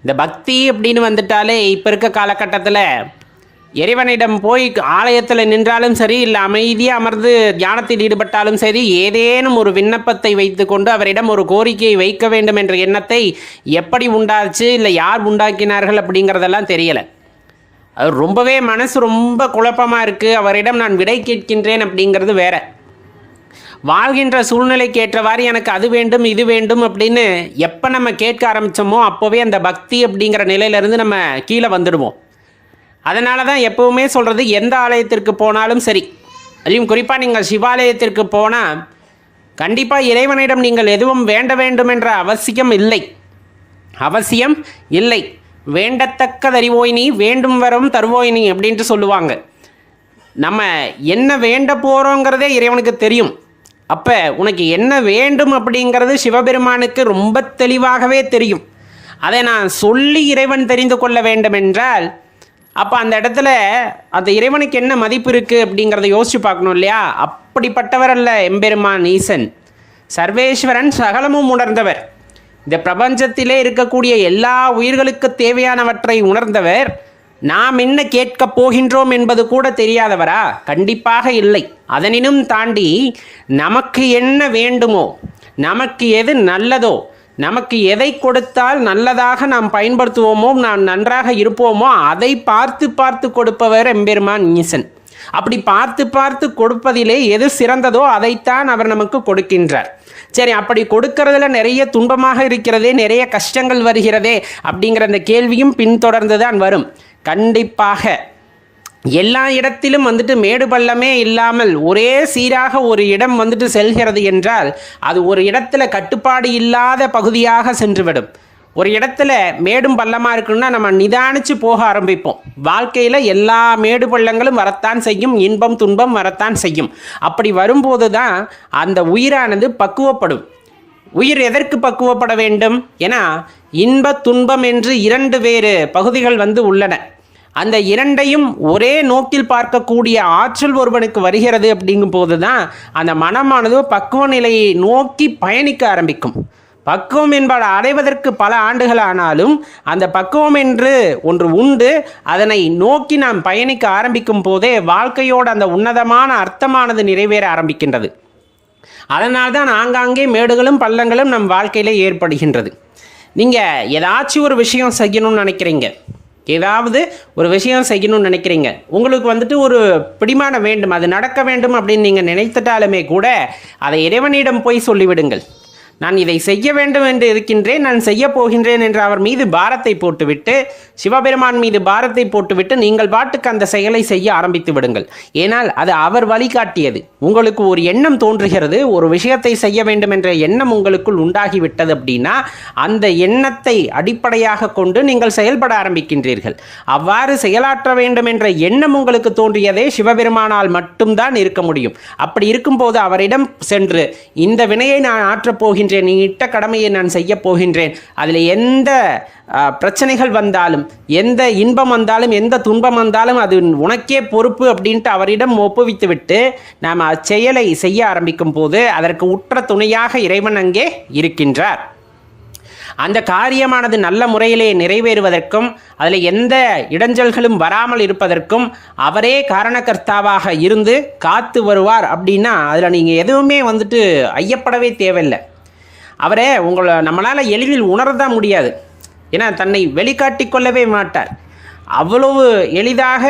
இந்த பக்தி அப்படின்னு வந்துட்டாலே இப்போ இருக்க காலகட்டத்தில் இறைவனிடம் போய் ஆலயத்தில் நின்றாலும் சரி, இல்லை அமைதியாக அமர்ந்து தியானத்தில் ஈடுபட்டாலும் சரி, ஏதேனும் ஒரு விண்ணப்பத்தை வைத்துக்கொண்டு அவரிடம் ஒரு கோரிக்கையை வைக்க வேண்டும் என்ற எண்ணத்தை எப்படி உண்டாச்சு, இல்லை யார் உண்டாக்கினார்கள் அப்படிங்கிறதெல்லாம் தெரியலை. அது ரொம்பவே மனசு ரொம்ப குழப்பமாக இருக்குது. அவரிடம் நான் விடை கேட்கின்றேன் அப்படிங்கிறது வேற. வாழ்கின்ற சூழ்நிலைக்கு ஏற்றவாறு எனக்கு அது வேண்டும் இது வேண்டும் அப்படின்னு எப்போ நம்ம கேட்க ஆரம்பித்தோமோ அப்போவே அந்த பக்தி அப்படிங்கிற நிலையிலேருந்து நம்ம கீழே வந்துடுவோம். அதனால தான் எப்போவுமே சொல்கிறது, எந்த ஆலயத்திற்கு போனாலும் சரி, அதுவும் குறிப்பாக நீங்கள் சிவாலயத்திற்கு போனால் கண்டிப்பாக இறைவனிடம் நீங்கள் எதுவும் வேண்ட வேண்டும் என்ற அவசியம் இல்லை. வேண்டத்தக்கதறிவோய் நீ, வேண்டும் வரும் தருவோய் நீ அப்படின்ட்டு சொல்லுவாங்க. நம்ம என்ன வேண்ட போகிறோங்கிறதே இறைவனுக்கு தெரியும். அப்போ உனக்கு என்ன வேண்டும் அப்படிங்கிறது சிவபெருமானுக்கு ரொம்ப தெளிவாகவே தெரியும். அதை நான் சொல்லி இறைவன் தெரிந்து கொள்ள வேண்டும் என்றால் அப்போ அந்த இடத்துல அந்த இறைவனுக்கு என்ன மதிப்பு இருக்குது அப்படிங்கிறத யோசித்து பார்க்கணும் இல்லையா? அப்படிப்பட்டவர் அல்ல எம்பெருமான் ஈசன். சர்வேஸ்வரன், சகலமும் உணர்ந்தவர். இந்த பிரபஞ்சத்திலே இருக்கக்கூடிய எல்லா உயிர்களுக்கு தேவையானவற்றை உணர்ந்தவர். நாம் என்ன கேட்கப் போகின்றோம் என்பது கூட தெரியாதவரா? கண்டிப்பாக இல்லை. அதனினும் தாண்டி நமக்கு என்ன வேண்டுமோ, நமக்கு எது நல்லதோ, நமக்கு எதை கொடுத்தால் நல்லதாக நாம் பயன்படுத்துவோமோ, நாம் நன்றாக இருப்போமோ அதை பார்த்து கொடுப்பவர் எம்பெருமான் ஈசன். அப்படி பார்த்து கொடுப்பதிலே எது சிறந்ததோ அதைத்தான் அவர் நமக்கு கொடுக்கின்றார். சரி, அப்படி கொடுக்கறதுல நிறைய துன்பமாக இருக்கிறதே, நிறைய கஷ்டங்கள் வருகிறதே அப்படிங்கிற அந்த கேள்வியும் பின்தொடர்ந்து தான் வரும். கண்டிப்பாக எல்லா இடத்திலும் மேடு பள்ளமே இல்லாமல் ஒரே சீராக ஒரு இடம் செல்கிறது என்றால் அது ஒரு இடத்துல கட்டுப்பாடு இல்லாத பகுதியாக சென்றுவிடும். ஒரு இடத்துல மேடும் பள்ளமாக இருக்குன்னா நம்ம நிதானித்து போக ஆரம்பிப்போம். வாழ்க்கையில் எல்லா மேடு பள்ளங்களும் வரத்தான் செய்யும், இன்பம் துன்பம் வரத்தான் செய்யும். அப்படி வரும்போது தான் அந்த உயிரானது பக்குவப்படும். உயிர் எதற்கு பக்குவப்பட வேண்டும்? ஏன்னா இன்ப துன்பம் என்று இரண்டு வேறு பகுதிகள் உள்ளன. அந்த இரண்டையும் ஒரே நோக்கில் பார்க்கக்கூடிய ஆற்றல் ஒருவனுக்கு வருகிறது. அப்படிங்கும் போது தான் அந்த மனமானது பக்குவ நிலையை நோக்கி பயணிக்க ஆரம்பிக்கும். பக்குவம் என்பதை அடைவதற்கு பல ஆண்டுகள் ஆனாலும் அந்த பக்குவம் என்று ஒன்று உண்டு. அதனை நோக்கி நாம் பயணிக்க ஆரம்பிக்கும் போதே வாழ்க்கையோடு அந்த உன்னதமான அர்த்தமானது நிறைவேற ஆரம்பிக்கின்றது. அதனால்தான் ஆங்காங்கே மேடுகளும் பள்ளங்களும் நம் வாழ்க்கையிலே ஏற்படுகின்றது. நீங்கள் ஏதாச்சும் ஒரு விஷயம் செய்யணும்னு நினைக்கிறீங்க, ஏதாவது ஒரு விஷயம் செய்யணும்னு நினைக்கிறீங்க, உங்களுக்கு ஒரு பிடிமானம் வேண்டும், அது நடக்க வேண்டும் அப்படின்னு நீங்கள் நினைத்துட்டாலுமே கூட அதை இறைவனிடம் போய் சொல்லிவிடுங்கள். நான் இதை செய்ய வேண்டும் என்று இருக்கின்றேன், நான் செய்ய போகின்றேன் என்று அவர் மீது பாரத்தை போட்டுவிட்டு, சிவபெருமான் மீது பாரத்தை போட்டுவிட்டு நீங்கள் பாட்டுக்கு அந்த செயலை செய்ய ஆரம்பித்து விடுங்கள். ஏனால் அது அவர் வழிகாட்டியது. உங்களுக்கு ஒரு எண்ணம் தோன்றுகிறது, ஒரு விஷயத்தை செய்ய வேண்டும் என்ற எண்ணம் உங்களுக்குள் உண்டாகிவிட்டது அப்படின்னா அந்த எண்ணத்தை அடிப்படையாக கொண்டு நீங்கள் செயல்பட ஆரம்பிக்கின்றீர்கள். அவ்வாறு செயலாற்ற வேண்டும் என்ற எண்ணம் உங்களுக்கு தோன்றியதே சிவபெருமானால் மட்டும்தான் இருக்க முடியும். அப்படி இருக்கும்போது அவரிடம் சென்று இந்த வினையை நான் ஆற்றப் போகின்றேன், நீ இட்ட கடமையை நான் செய்ய போகின்றேன், அதில் எந்த பிரச்சனைகள் வந்தாலும், எந்த இன்பம் வந்தாலும், எந்த துன்பம் வந்தாலும் அது உனக்கே பொறுப்பு அப்படின்ட்டு அவரிடம் ஒப்புவித்துவிட்டு நாம் அச்செயலை செய்ய ஆரம்பிக்கும் போது அதற்கு உற்ற துணையாக இறைவன் அங்கே இருக்கின்றார். அந்த காரியமானது நல்ல முறையிலே நிறைவேறுவதற்கும் அதில் எந்த இடைஞ்சல்களும் வராமல் இருப்பதற்கும் அவரே காரணகர்த்தாவாக இருந்து காத்து வருவார். அப்படின்னா அதில் நீங்கள் எதுவுமே ஐயப்படவே தேவையில்லை. அவரே நம்மளால் எளிதில் உணரதான் முடியாது. ஏன்னா தன்னை வெளிக்காட்டி கொள்ளவே மாட்டார். அவ்வளவு எளிதாக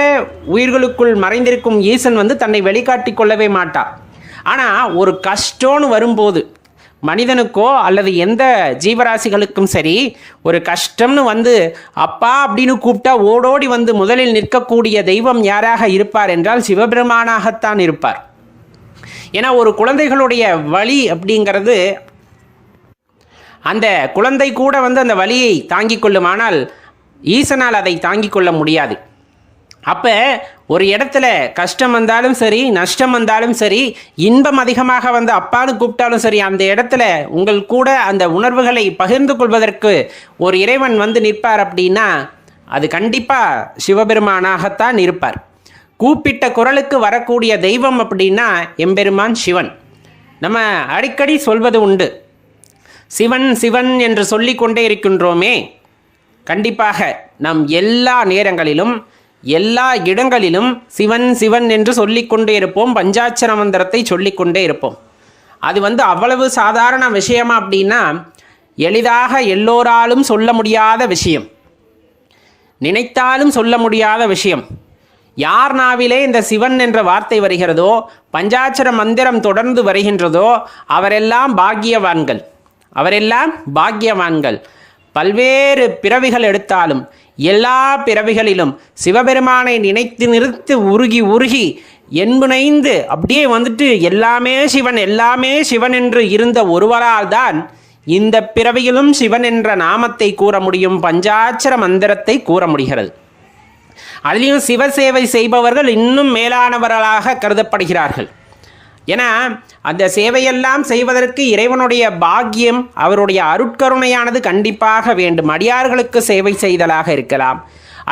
உயிர்களுக்குள் மறைந்திருக்கும் ஈசன் தன்னை வெளிக்காட்டி கொள்ளவே மாட்டார். ஆனால் ஒரு கஷ்டம்னு வரும்போது மனிதனுக்கோ அல்லது எந்த ஜீவராசிகளுக்கும் சரி, ஒரு கஷ்டம்னு அப்பா அப்படின்னு கூப்பிட்டா ஓடோடி முதலில் நிற்கக்கூடிய தெய்வம் யாராக இருப்பார் என்றால் சிவபெருமானாகத்தான் இருப்பார். ஏன்னா ஒரு குழந்தைகளுடைய வலி அப்படிங்கிறது, அந்த குழந்தை கூட அந்த வலியை தாங்கிக் கொள்ளும், ஆனால் ஈசனால் அதை தாங்கிக் கொள்ள முடியாது. அப்போ ஒரு இடத்துல கஷ்டம் வந்தாலும் சரி, நஷ்டம் வந்தாலும் சரி, இன்பம் அதிகமாக அப்பான்னு கூப்பிட்டாலும் சரி, அந்த இடத்துல உங்கள் கூட அந்த உணர்வுகளை பகிர்ந்து கொள்வதற்கு ஒரு இறைவன் நிற்பார். அப்படின்னா அது கண்டிப்பாக சிவபெருமானாகத்தான் இருப்பார். கூப்பிட்ட குரலுக்கு வரக்கூடிய தெய்வம் அப்படின்னா எம்பெருமான் சிவன். நம்ம அடிக்கடி சொல்வது உண்டு, சிவன் சிவன் என்று சொல்லிக்கொண்டே இருக்கின்றோமே, கண்டிப்பாக நாம் எல்லா நேரங்களிலும் எல்லா இடங்களிலும் சிவன் சிவன் என்று சொல்லிக்கொண்டே இருப்போம், பஞ்சாட்சர மந்திரத்தை சொல்லிக்கொண்டே இருப்போம். அது அவ்வளவு சாதாரண விஷயமா அப்படின்னா எளிதாக எல்லோராலும் சொல்ல முடியாத விஷயம், நினைத்தாலும் சொல்ல முடியாத விஷயம். யார் நாவிலே இந்த சிவன் என்ற வார்த்தை வருகிறதோ, பஞ்சாட்சர மந்திரம் தொடர்ந்து வருகின்றதோ, அவரெல்லாம் பாக்கியவான்கள், அவரெல்லாம் பாக்கியவான்கள். பல்வேறு பிறவிகள் எடுத்தாலும் எல்லா பிறவிகளிலும் சிவபெருமானை நினைத்து நிறுத்து உருகி உருகி என்புனைந்து அப்படியே எல்லாமே சிவன் எல்லாமே சிவன் என்று இருந்த ஒருவரால் தான் இந்த பிறவியிலும் சிவன் என்ற நாமத்தை கூற முடியும், பஞ்சாட்சர மந்திரத்தை கூற முடிகிறது. அதிலும் சிவசேவை செய்பவர்கள் இன்னும் மேலானவர்களாக கருதப்படுகிறார்கள். ஏன்னா அந்த சேவையெல்லாம் செய்வதற்கு இறைவனுடைய பாக்கியம், அவருடைய அருட்கருணையானது கண்டிப்பாக வேண்டும். அடியார்களுக்கு சேவை செய்தலாக இருக்கலாம்,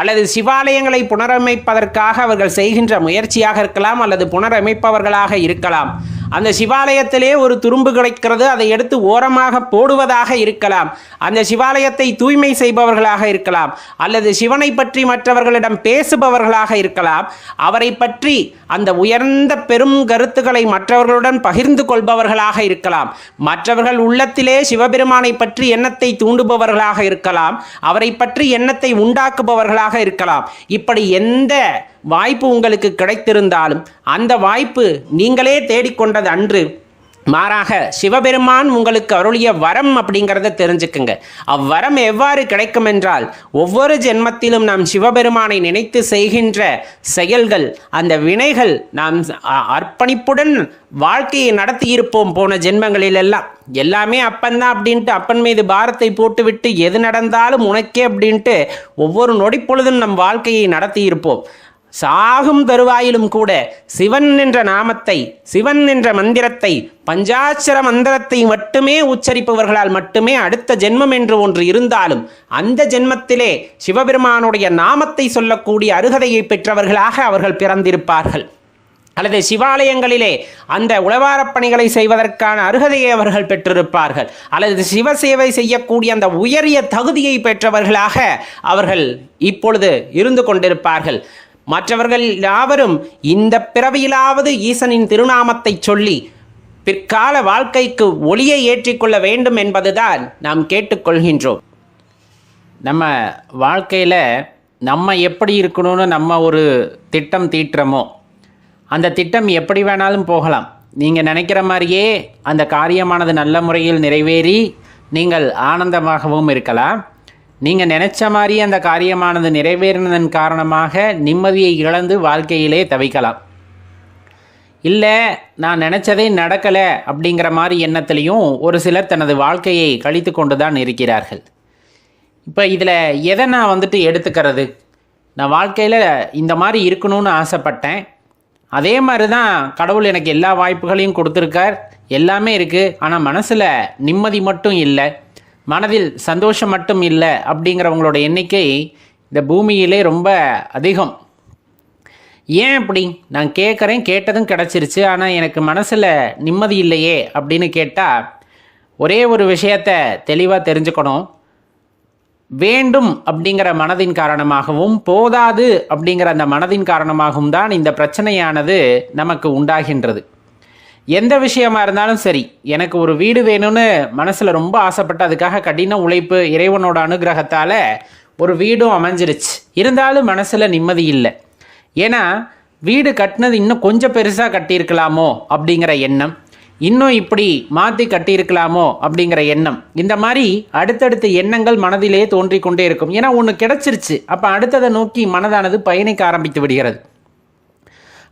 அல்லது சிவாலயங்களை புனரமைப்பதற்காக அவர்கள் செய்கின்ற முயற்சியாக இருக்கலாம், அல்லது புனரமைப்பவர்களாக இருக்கலாம். அந்த சிவாலயத்திலே ஒரு துரும்பு கிடைக்கிறது, அதை எடுத்து ஓரமாக போடுவதாக இருக்கலாம். அந்த சிவாலயத்தை தூய்மை செய்பவர்களாக இருக்கலாம், அல்லது சிவனை பற்றி மற்றவர்களிடம் பேசுபவர்களாக இருக்கலாம். அவரை பற்றி அந்த உயர்ந்த பெரும் கருத்துக்களை மற்றவர்களுடன் பகிர்ந்து கொள்பவர்களாக இருக்கலாம். மற்றவர்கள் உள்ளத்திலே சிவபெருமானை பற்றி எண்ணத்தை தூண்டுபவர்களாக இருக்கலாம், அவரை பற்றி எண்ணத்தை உண்டாக்குபவர்களாக இருக்கலாம். இப்படி எந்த வாய்ப்பு உங்களுக்கு கிடைத்திருந்தாலும் அந்த வாய்ப்பு நீங்களே தேடிக்கொண்டது அன்று, மாறாக சிவபெருமான் உங்களுக்கு அருளிய வரம் அப்படிங்கிறத தெரிஞ்சுக்குங்க. அவ்வரம் எவ்வாறு கிடைக்கும் என்றால், ஒவ்வொரு ஜென்மத்திலும் நாம் சிவபெருமானை நினைத்து செய்கின்ற செயல்கள், அந்த வினைகள், நாம் அர்ப்பணிப்புடன் வாழ்க்கையை நடத்தியிருப்போம் போன ஜென்மங்களில் எல்லாம். எல்லாமே அப்பந்தான் அப்படின்ட்டு அப்பன் மீது பாரத்தை போட்டுவிட்டு எது நடந்தாலும் உனக்கே அப்படின்ட்டு ஒவ்வொரு நொடிப்பொழுதும் நம் வாழ்க்கையை நடத்தியிருப்போம். சாகும் தருவாயிலும் கூட சிவன் என்ற நாமத்தை, சிவன் என்ற மந்திரத்தை, பஞ்சாட்சர மந்திரத்தை மட்டுமே உச்சரிப்பவர்களால் மட்டுமே அடுத்த ஜென்மம் என்று ஒன்று இருந்தாலும் அந்த ஜென்மத்திலே சிவபெருமானுடைய நாமத்தை சொல்லக்கூடிய அருகதையை பெற்றவர்களாக அவர்கள் பிறந்திருப்பார்கள். அல்லது சிவாலயங்களிலே அந்த உழவாரப் பணிகளை செய்வதற்கான அருகதையை அவர்கள் பெற்றிருப்பார்கள், அல்லது சிவசேவை செய்யக்கூடிய அந்த உயரிய தகுதியை பெற்றவர்களாக அவர்கள் இப்பொழுது இருந்து கொண்டிருப்பார்கள். மற்றவர்கள் யாவரும் இந்த பிறவியிலாவது ஈசனின் திருநாமத்தை சொல்லி பிற்கால வாழ்க்கைக்கு ஒளியை ஏற்றிக்கொள்ள வேண்டும் என்பதுதான் நாம் கேட்டுக்கொள்கின்றோம். நம்ம வாழ்க்கையில் நம்ம எப்படி இருக்கணும்னு நம்ம ஒரு திட்டம் தீட்டுறோமோ, அந்த திட்டம் எப்படி வேணாலும் போகலாம். நீங்கள் நினைக்கிற மாதிரியே அந்த காரியமானது நல்ல முறையில் நிறைவேறி நீங்கள் ஆனந்தமாகவும் இருக்கலாம். நீங்கள் நினச்ச மாதிரி அந்த காரியமானது நிறைவேறினதன் காரணமாக நிம்மதியை இழந்து வாழ்க்கையிலே தவிக்கலாம். இல்லை, நான் நினச்சதே நடக்கலை அப்படிங்கிற மாதிரி எண்ணத்துலேயும் ஒரு சிலர் தனது வாழ்க்கையை கழித்து கொண்டு தான் இருக்கிறார்கள். இப்போ இதில் எதை நான் எடுத்துக்கிறது? நான் வாழ்க்கையில் இந்த மாதிரி இருக்கணும்னு ஆசைப்பட்டேன், அதே மாதிரி தான் கடவுள் எனக்கு எல்லா வாய்ப்புகளையும் கொடுத்துருக்கார், எல்லாமே இருக்குது. ஆனால் மனசில் நிம்மதி மட்டும் இல்லை, மனதில் சந்தோஷம் மட்டும் இல்லை அப்படிங்கிறவங்களோட எண்ணிக்கை இந்த பூமியிலே ரொம்ப அதிகம். ஏன் அப்படி? நான் கேட்குறேன், கேட்டதும் கிடச்சிருச்சு, ஆனால் எனக்கு மனசில் நிம்மதி இல்லையே அப்படின்னு கேட்டால் ஒரே ஒரு விஷயத்தை தெளிவாக தெரிஞ்சுக்கணும். வேண்டும் அப்படிங்கிற மனதின் காரணமாகவும் போதாது அப்படிங்கிற அந்த மனதின் காரணமாகவும் தான் இந்த பிரச்சனையானது நமக்கு உண்டாகின்றது. எந்த விஷயமா இருந்தாலும் சரி, எனக்கு ஒரு வீடு வேணும்னு மனசில் ரொம்ப ஆசைப்பட்டு அதுக்காக கடின உழைப்பு, இறைவனோட அனுகிரகத்தால் ஒரு வீடும் அமைஞ்சிருச்சு. இருந்தாலும் மனசில் நிம்மதி இல்லை. ஏன்னா வீடு கட்டினது இன்னும் கொஞ்சம் பெருசாக கட்டியிருக்கலாமோ அப்படிங்கிற எண்ணம், இன்னும் இப்படி மாற்றி கட்டியிருக்கலாமோ அப்படிங்கிற எண்ணம், இந்த மாதிரி அடுத்தடுத்த எண்ணங்கள் மனதிலே தோன்றிக்கொண்டே இருக்கும். ஏன்னா ஒன்று கிடச்சிருச்சு, அப்போ அடுத்ததை நோக்கி மனதானது பயணிக்க ஆரம்பித்து விடுகிறது.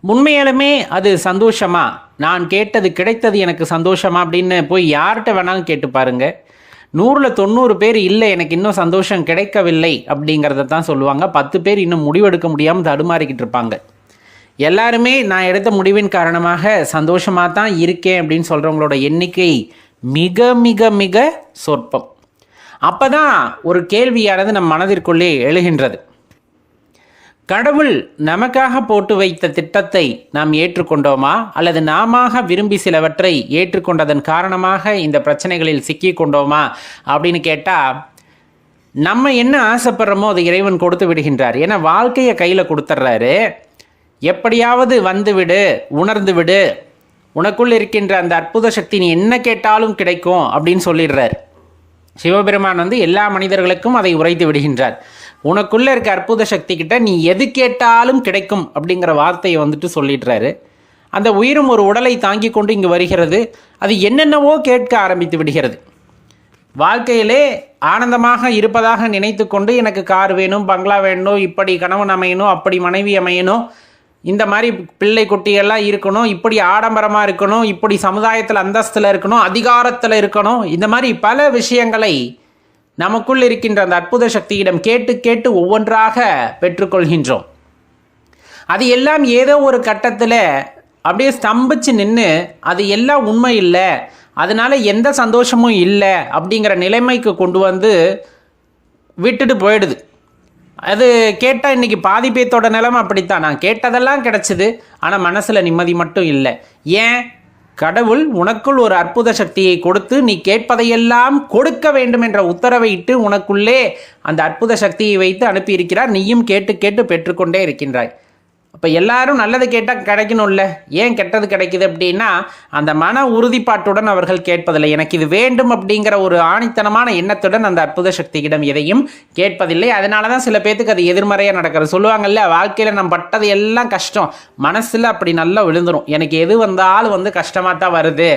உண்மையாலுமே அது சந்தோஷமா, நான் கேட்டது கிடைத்தது எனக்கு சந்தோஷமா அப்படின்னு போய் யார்கிட்ட வேணாலும் கேட்டு பாருங்க. 100ல் 90 பேர் இல்லை எனக்கு இன்னும் சந்தோஷம் கிடைக்கவில்லை அப்படிங்கிறத தான் சொல்லுவாங்க. 10 பேர் இன்னும் முடிவெடுக்க முடியாமல் தடுமாறிக்கிட்டு இருப்பாங்க. எல்லாருமே நான் எடுத்த முடிவின் காரணமாக சந்தோஷமாக தான் இருக்கேன் அப்படின்னு சொல்கிறவங்களோட எண்ணிக்கை மிக மிக மிக சொற்பம். அப்போ தான் ஒரு கேள்வியானது நம் மனதிற்குள்ளே எழுகின்றது. கடவுள் நமக்காக போட்டு வைத்த திட்டத்தை நாம் ஏற்றுக்கொண்டோமா, அல்லது நாம விரும்பி சிலவற்றை ஏற்றுக்கொண்டதன் காரணமாக இந்த பிரச்சனைகளில் சிக்கி கொண்டோமா அப்படின்னு கேட்டால் நம்ம என்ன ஆசைப்படுறோமோ அதை இறைவன் கொடுத்து விடுகின்றார். ஏன்னா வாழ்க்கையை கையில் கொடுத்துட்றாரு. எப்படியாவது வந்துவிடு, உணர்ந்து விடு, உனக்குள் இருக்கின்ற அந்த அற்புத சக்தி நீ என்ன கேட்டாலும் கிடைக்கும் அப்படின்னு சொல்லிடுறார். சிவபெருமான் எல்லா மனிதர்களுக்கும் அதை உரைத்து விடுகின்றார். உனக்குள்ளே இருக்க அற்புத சக்தி கிட்ட நீ எது கேட்டாலும் கிடைக்கும் அப்படிங்கிற வார்த்தையை சொல்லிடுறாரு. அந்த உயிரும் ஒரு உடலை தாங்கி கொண்டு இங்கு வருகிறது. அது என்னென்னவோ கேட்க ஆரம்பித்து விடுகிறது. வாழ்க்கையிலே ஆனந்தமாக இருப்பதாக நினைத்து கொண்டு எனக்கு கார் வேணும், பங்களா வேணும், இப்படி கணவன் அமையணும், அப்படி மனைவி அமையணும், இந்த மாதிரி பிள்ளை குட்டிகள்லாம் இருக்கணும், இப்படி ஆடம்பரமாக இருக்கணும், இப்படி சமுதாயத்தில் அந்தஸ்தில் இருக்கணும், அதிகாரத்தில் இருக்கணும், இந்த மாதிரி பல விஷயங்களை நமக்குள் இருக்கின்ற அந்த அற்புத சக்தியிடம் கேட்டு கேட்டு ஒவ்வொன்றாக பெற்றுக்கொள்கின்றோம். அது எல்லாம் ஏதோ ஒரு கட்டத்தில் அப்படியே ஸ்தம்பிச்சு நின்று அது எல்லாம் உண்மை இல்லை, அதனால் எந்த சந்தோஷமும் இல்லை அப்படிங்கிற நிலைமைக்கு கொண்டு விட்டுட்டு போயிடுது. அது கேட்டால் இன்றைக்கி பாதி பேத்தோட நிலைமை அப்படித்தான். நான் கேட்டதெல்லாம் கிடச்சிது, ஆனால் மனசில் நிம்மதி மட்டும் இல்லை. ஏன்? கடவுள் உனக்குள் ஒரு அற்புத சக்தியை கொடுத்து நீ கேட்பதையெல்லாம் கொடுக்க வேண்டும் என்ற உத்தரவை இட்டு உனக்குள்ளே அந்த அற்புத சக்தியை வைத்து அனுப்பியிருக்கிறார். நீயும் கேட்டு கேட்டு பெற்றுக்கொண்டே இருக்கின்றாய். அப்போ எல்லாரும் நல்லது கேட்டால் கிடைக்கணும்ல. ஏன் கெட்டது கிடைக்குது அப்படின்னா அந்த மன உறுதிப்பாட்டுடன் அவர்கள் கேட்பதில்லை. எனக்கு இது வேண்டும் அப்படிங்கிற ஒரு ஆணித்தனமான எண்ணத்துடன் அந்த அற்புத சக்தியிடம் எதையும் கேட்பதில்லை. அதனால தான் சில பேத்துக்கு அது எதிர்மறையாக நடக்கிறது. சொல்லுவாங்கல்ல, வாழ்க்கையில் நம்ம பட்டது எல்லாம் கஷ்டம், மனசில் அப்படி நல்லா விழுந்துடும். எனக்கு எது வந்தாலும் கஷ்டமாக தான் வருது,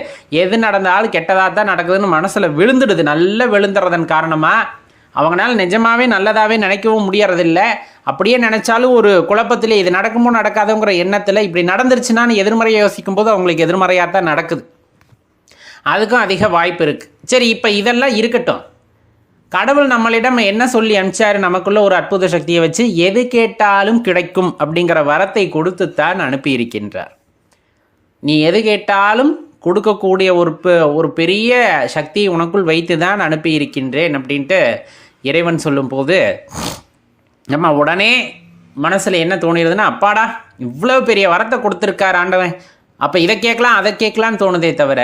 எது நடந்தாலும் கெட்டதாக தான் நடக்குதுன்னு மனசில் விழுந்துடுது. நல்லா விழுந்துறதன் காரணமாக அவங்களால நிஜமாகவே நல்லதாகவே நினைக்கவும் முடியறதில்லை. அப்படியே நினச்சாலும் ஒரு குழப்பத்தில் இது நடக்குமோ நடக்காதுங்கிற எண்ணத்தில் இப்படி நடந்துருச்சுன்னான்னு எதிர்மறையை யோசிக்கும் போது அவங்களுக்கு எதிர்மறையாக தான் நடக்குது. அதுக்கும் அதிக வாய்ப்பு இருக்குது. சரி, இப்போ இதெல்லாம் இருக்கட்டும். கடவுள் நம்மளிடம் என்ன சொல்லி அனுப்பிச்சாரு? நமக்குள்ள ஒரு அற்புத சக்தியை வச்சு எது கேட்டாலும் கிடைக்கும் அப்படிங்கிற வரத்தை கொடுத்துத்தான் அனுப்பியிருக்கின்றார். நீ எது கேட்டாலும் கொடுக்கக்கூடிய ஒரு பெரிய சக்தியை உனக்குள் வைத்து தான் அனுப்பியிருக்கின்றேன் அப்படின்ட்டு இறைவன் சொல்லும்போது நம்ம உடனே மனசில் என்ன தோணிடுதுன்னா, அப்பாடா இவ்வளோ பெரிய வரத்தை கொடுத்துருக்கார் ஆண்டவன், அப்போ இதை கேட்கலாம் அதை கேட்கலான்னு தோணுதே தவிர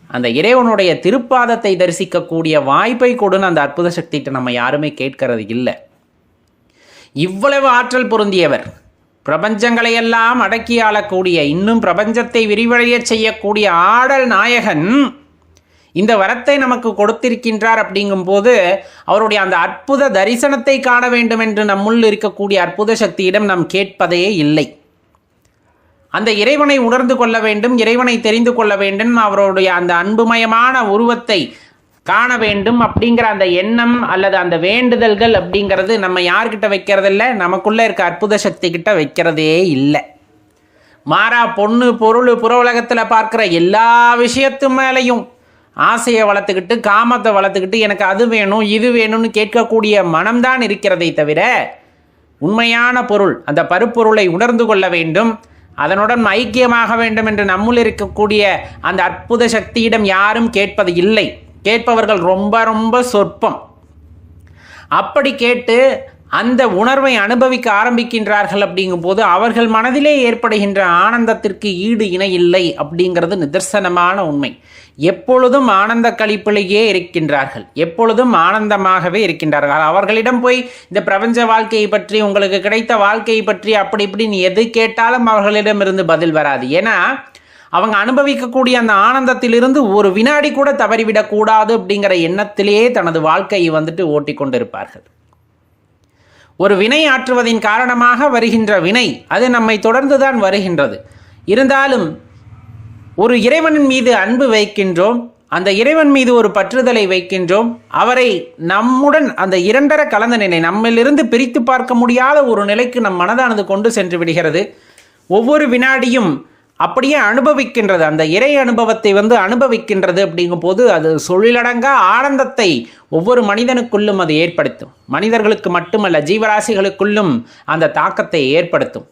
அந்த இறைவனுடைய திருப்பாதத்தை தரிசிக்கக்கூடிய வாய்ப்பை கொடுன்னு அந்த அற்புத சக்திகிட்ட நம்ம யாருமே கேட்கறது இல்லை. இவ்வளவு ஆற்றல் பொருந்தியவர், பிரபஞ்சங்களையெல்லாம் அடக்கி ஆளக்கூடிய, இன்னும் பிரபஞ்சத்தை விரிவடைய செய்யக்கூடிய ஆடல் நாயகன் இந்த வரத்தை நமக்கு கொடுத்திருக்கின்றார். அப்படிங்கும்போது அவருடைய அந்த அற்புத தரிசனத்தை காண வேண்டும் என்று நம்முள் இருக்கக்கூடிய அற்புத சக்தியிடம் நாம் கேட்பதே இல்லை. அந்த இறைவனை உணர்ந்து கொள்ள வேண்டும், இறைவனை தெரிந்து கொள்ள வேண்டும், அவருடைய அந்த அன்புமயமான உருவத்தை காண வேண்டும் அப்படிங்கிற அந்த எண்ணம் அல்லது அந்த வேண்டுதல்கள் அப்படிங்கிறது நம்ம யார்கிட்ட வைக்கிறதில்ல, நமக்குள்ளே இருக்க அற்புத சக்தி கிட்ட வைக்கிறதே இல்லை. மாறா பொண்ணு பொருள் புற உலகத்தில் பார்க்குற எல்லா விஷயத்து மேலேயும் ஆசையை வளர்த்துக்கிட்டு காமத்தை வளர்த்துக்கிட்டு எனக்கு அது வேணும் இது வேணும்னு கேட்கக்கூடிய மனம்தான் இருக்கிறதை தவிர உண்மையான பொருள் அந்த பருப்பொருளை உணர்ந்து கொள்ள வேண்டும், அதனுடன் ஐக்கியமாக வேண்டும் என்று நம்முள் இருக்கக்கூடிய அந்த அற்புத சக்தியிடம் யாரும் கேட்பது இல்லை. கேட்பவர்கள் ரொம்ப ரொம்ப சொற்பம். அப்படி கேட்டு அந்த உணர்வை அனுபவிக்க ஆரம்பிக்கின்றார்கள். அப்படிங்கும்போது அவர்கள் மனதிலே ஏற்படுகின்ற ஆனந்தத்திற்கு ஈடு இணை இல்லை அப்படிங்கிறது நிதர்சனமான உண்மை. எப்பொழுதும் ஆனந்த களிப்பிலேயே இருக்கின்றார்கள், எப்பொழுதும் ஆனந்தமாகவே இருக்கின்றார்கள். அவர்களிடம் போய் இந்த பிரபஞ்ச வாழ்க்கையை பற்றி, உங்களுக்கு கிடைத்த வாழ்க்கையை பற்றி அப்படி இப்படி நீ எது கேட்டாலும் அவர்களிடமிருந்து பதில் வராது. ஏன்னா அவங்க அனுபவிக்கக்கூடிய அந்த ஆனந்தத்திலிருந்து ஒரு வினாடி கூட தவறிவிடக்கூடாது அப்படிங்கிற எண்ணத்திலேயே தனது வாழ்க்கையை ஓட்டி கொண்டிருப்பார்கள். ஒரு வினை ஆற்றுவதின் காரணமாக வருகின்ற வினை அது நம்மை தொடர்ந்துதான் வருகின்றது. இருந்தாலும் ஒரு இறைவனின் மீது அன்பு வைக்கின்றோம், அந்த இறைவன் மீது ஒரு பற்றுதலை வைக்கின்றோம், அவரை நம்முடன் அந்த இரண்டர கலந்த நிலை, நம்மிலிருந்து பிரித்து பார்க்க முடியாத ஒரு நிலைக்கு நம் மனதானது கொண்டு சென்று விடுகிறது. ஒவ்வொரு வினாடியும் அப்படியே அனுபவிக்கின்றது, அந்த இறை அனுபவத்தை அனுபவிக்கின்றது. அப்படிங்கும் போது அது சொல்லிலடங்கா ஆனந்தத்தை ஒவ்வொரு மனிதனுக்குள்ளும் அது ஏற்படுத்தும். மனிதர்களுக்கு மட்டுமல்ல, ஜீவராசிகளுக்குள்ளும் அந்த தாக்கத்தை ஏற்படுத்தும்.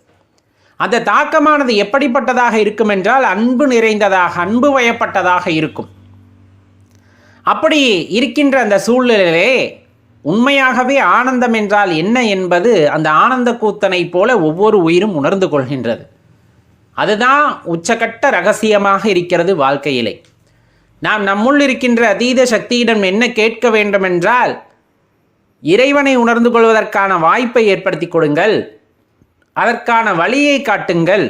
அந்த தாக்கமானது எப்படிப்பட்டதாக இருக்கும் என்றால் அன்பு நிறைந்ததாக, அன்பு வயப்பட்டதாக இருக்கும். அப்படி இருக்கின்ற அந்த சூழ்நிலையிலே உண்மையாகவே ஆனந்தம் என்றால் என்ன என்பது அந்த ஆனந்த கூத்தனை போல ஒவ்வொரு உயிரும் உணர்ந்து கொள்கின்றது. அதுதான் உச்சகட்ட ரகசியமாக இருக்கிறது வாழ்க்கையிலே. நாம் நம்முள் இருக்கின்ற அதீத சக்தியிடம் என்ன கேட்க வேண்டும் என்றால், இறைவனை உணர்ந்து கொள்வதற்கான வாய்ப்பை ஏற்படுத்தி கொடுங்கள், அதற்கான வழியை காட்டுங்கள்,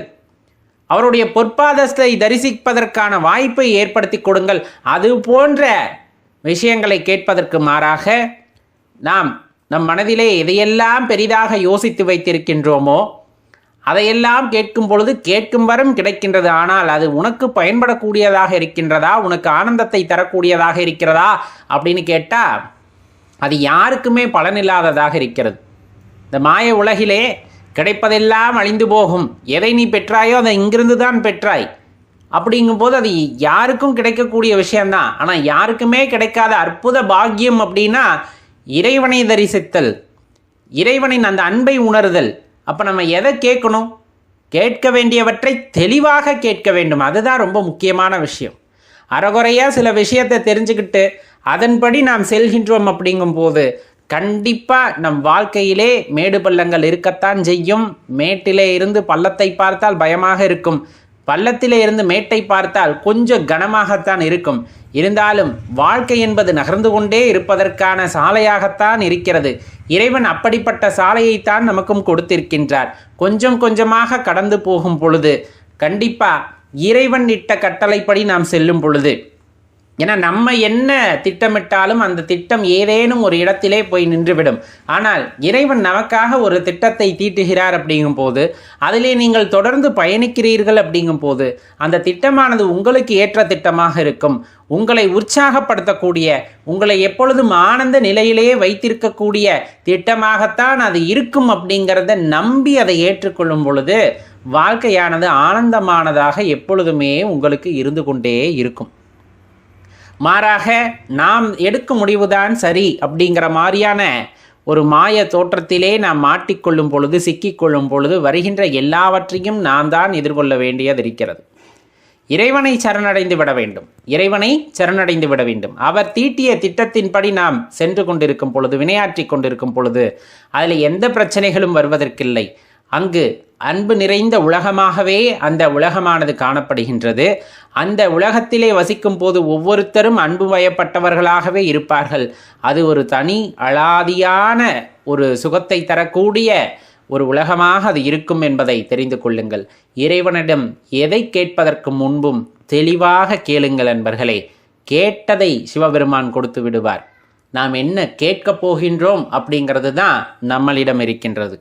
அவருடைய பொற்பாதத்தை தரிசிப்பதற்கான வாய்ப்பை ஏற்படுத்தி கொடுங்கள். அது போன்ற விஷயங்களை கேட்பதற்கு மாறாக நம் மனதிலே எதையெல்லாம் பெரிதாக யோசித்து வைத்திருக்கின்றோமோ அதையெல்லாம் கேட்கும் பொழுது கேட்கும் வரும் கிடைக்கின்றது. ஆனால் அது உனக்கு பயன்படக்கூடியதாக இருக்கின்றதா, உனக்கு ஆனந்தத்தை தரக்கூடியதாக இருக்கிறதா அப்படின்னு கேட்டால் அது யாருக்குமே பலனில்லாததாக இருக்கிறது. இந்த மாய உலகிலே கிடைப்பதெல்லாம் அழிந்து போகும். எதை நீ பெற்றாயோ அதை இங்கிருந்து தான் பெற்றாய். அப்படிங்கும்போது அது யாருக்கும் கிடைக்கக்கூடிய விஷயந்தான். ஆனால் யாருக்குமே கிடைக்காத அற்புத பாக்கியம் அப்படின்னா இறைவனை தரிசித்தல், இறைவனின் அந்த அன்பை உணர்தல். அப்போ நம்ம எதை கேட்கணும்? கேட்க வேண்டியவற்றை தெளிவாக கேட்க வேண்டும். அதுதான் ரொம்ப முக்கியமான விஷயம். அறகுறையாக சில விஷயத்தை தெரிஞ்சுக்கிட்டு அதன்படி நாம் செல்கின்றோம் அப்படிங்கும்போது கண்டிப்பாக நம் வாழ்க்கையிலே மேடு பள்ளங்கள் இருக்கத்தான் செய்யும். மேட்டிலே இருந்து பள்ளத்தை பார்த்தால் பயமாக இருக்கும், பள்ளத்திலே இருந்து மேட்டை பார்த்தால் கொஞ்சம் கனமாகத்தான் இருக்கும். இருந்தாலும் வாழ்க்கை என்பது நகர்ந்து கொண்டே இருப்பதற்கான சாலையாகத்தான் இருக்கிறது. இறைவன் அப்படிப்பட்ட சாலையைத்தான் நமக்கும் கொடுத்திருக்கின்றார். கொஞ்சம் கொஞ்சமாக கடந்து போகும் பொழுது கண்டிப்பாக இறைவன் இட்ட கட்டளைப்படி நாம் செல்லும் பொழுது, ஏன்னா நம்ம என்ன திட்டமிட்டாலும் அந்த திட்டம் ஏதேனும் ஒரு இடத்திலே போய் நின்றுவிடும். ஆனால் இறைவன் நமக்காக ஒரு திட்டத்தை தீட்டுகிறார் அப்படிங்கும் போது அதிலே நீங்கள் தொடர்ந்து பயணிக்கிறீர்கள் அப்படிங்கும் போது அந்த திட்டமானது உங்களுக்கு ஏற்ற திட்டமாக இருக்கும். உங்களை உற்சாகப்படுத்தக்கூடிய, உங்களை எப்பொழுதும் ஆனந்த நிலையிலேயே வைத்திருக்கக்கூடிய திட்டமாகத்தான் அது இருக்கும். அப்படிங்கிறத நம்பி அதை ஏற்றுக்கொள்ளும் பொழுது வாழ்க்கையானது ஆனந்தமானதாக எப்பொழுதுமே உங்களுக்கு இருந்து கொண்டே இருக்கும். மாறாக நாம் எடுக்கும் முடிவுதான் சரி அப்படிங்கிற மாதிரியான ஒரு மாய தோற்றத்திலே நாம் மாட்டிக்கொள்ளும் பொழுது, சிக்கிக்கொள்ளும் பொழுது வருகின்ற எல்லாவற்றையும் நாம் தான் எதிர்கொள்ள வேண்டியது இருக்கிறது. இறைவனை சரணடைந்து விட வேண்டும், இறைவனை சரணடைந்து விட வேண்டும். அவர் தீட்டிய திட்டத்தின்படி நாம் சென்று கொண்டிருக்கும் பொழுது, வினையாற்றி கொண்டிருக்கும் பொழுது அதில் எந்த பிரச்சனைகளும் வருவதற்கில்லை. அங்கு அன்பு நிறைந்த உலகமாகவே அந்த உலகமானது காணப்படுகின்றது. அந்த உலகத்திலே வசிக்கும் போது ஒவ்வொருத்தரும் அன்பு வயப்பட்டவர்களாகவே இருப்பார்கள். அது ஒரு தனி அலாதியான ஒரு சுகத்தை தரக்கூடிய ஒரு உலகமாக அது இருக்கும் என்பதை தெரிந்து கொள்ளுங்கள். இறைவனிடம் எதை கேட்பதற்கு முன்பும் தெளிவாக கேளுங்கள் அன்பர்களே. கேட்டதை சிவபெருமான் கொடுத்து விடுவார். நாம் என்ன கேட்கப் போகின்றோம் அப்படிங்கிறது தான் நம்மளிடம் இருக்கின்றது.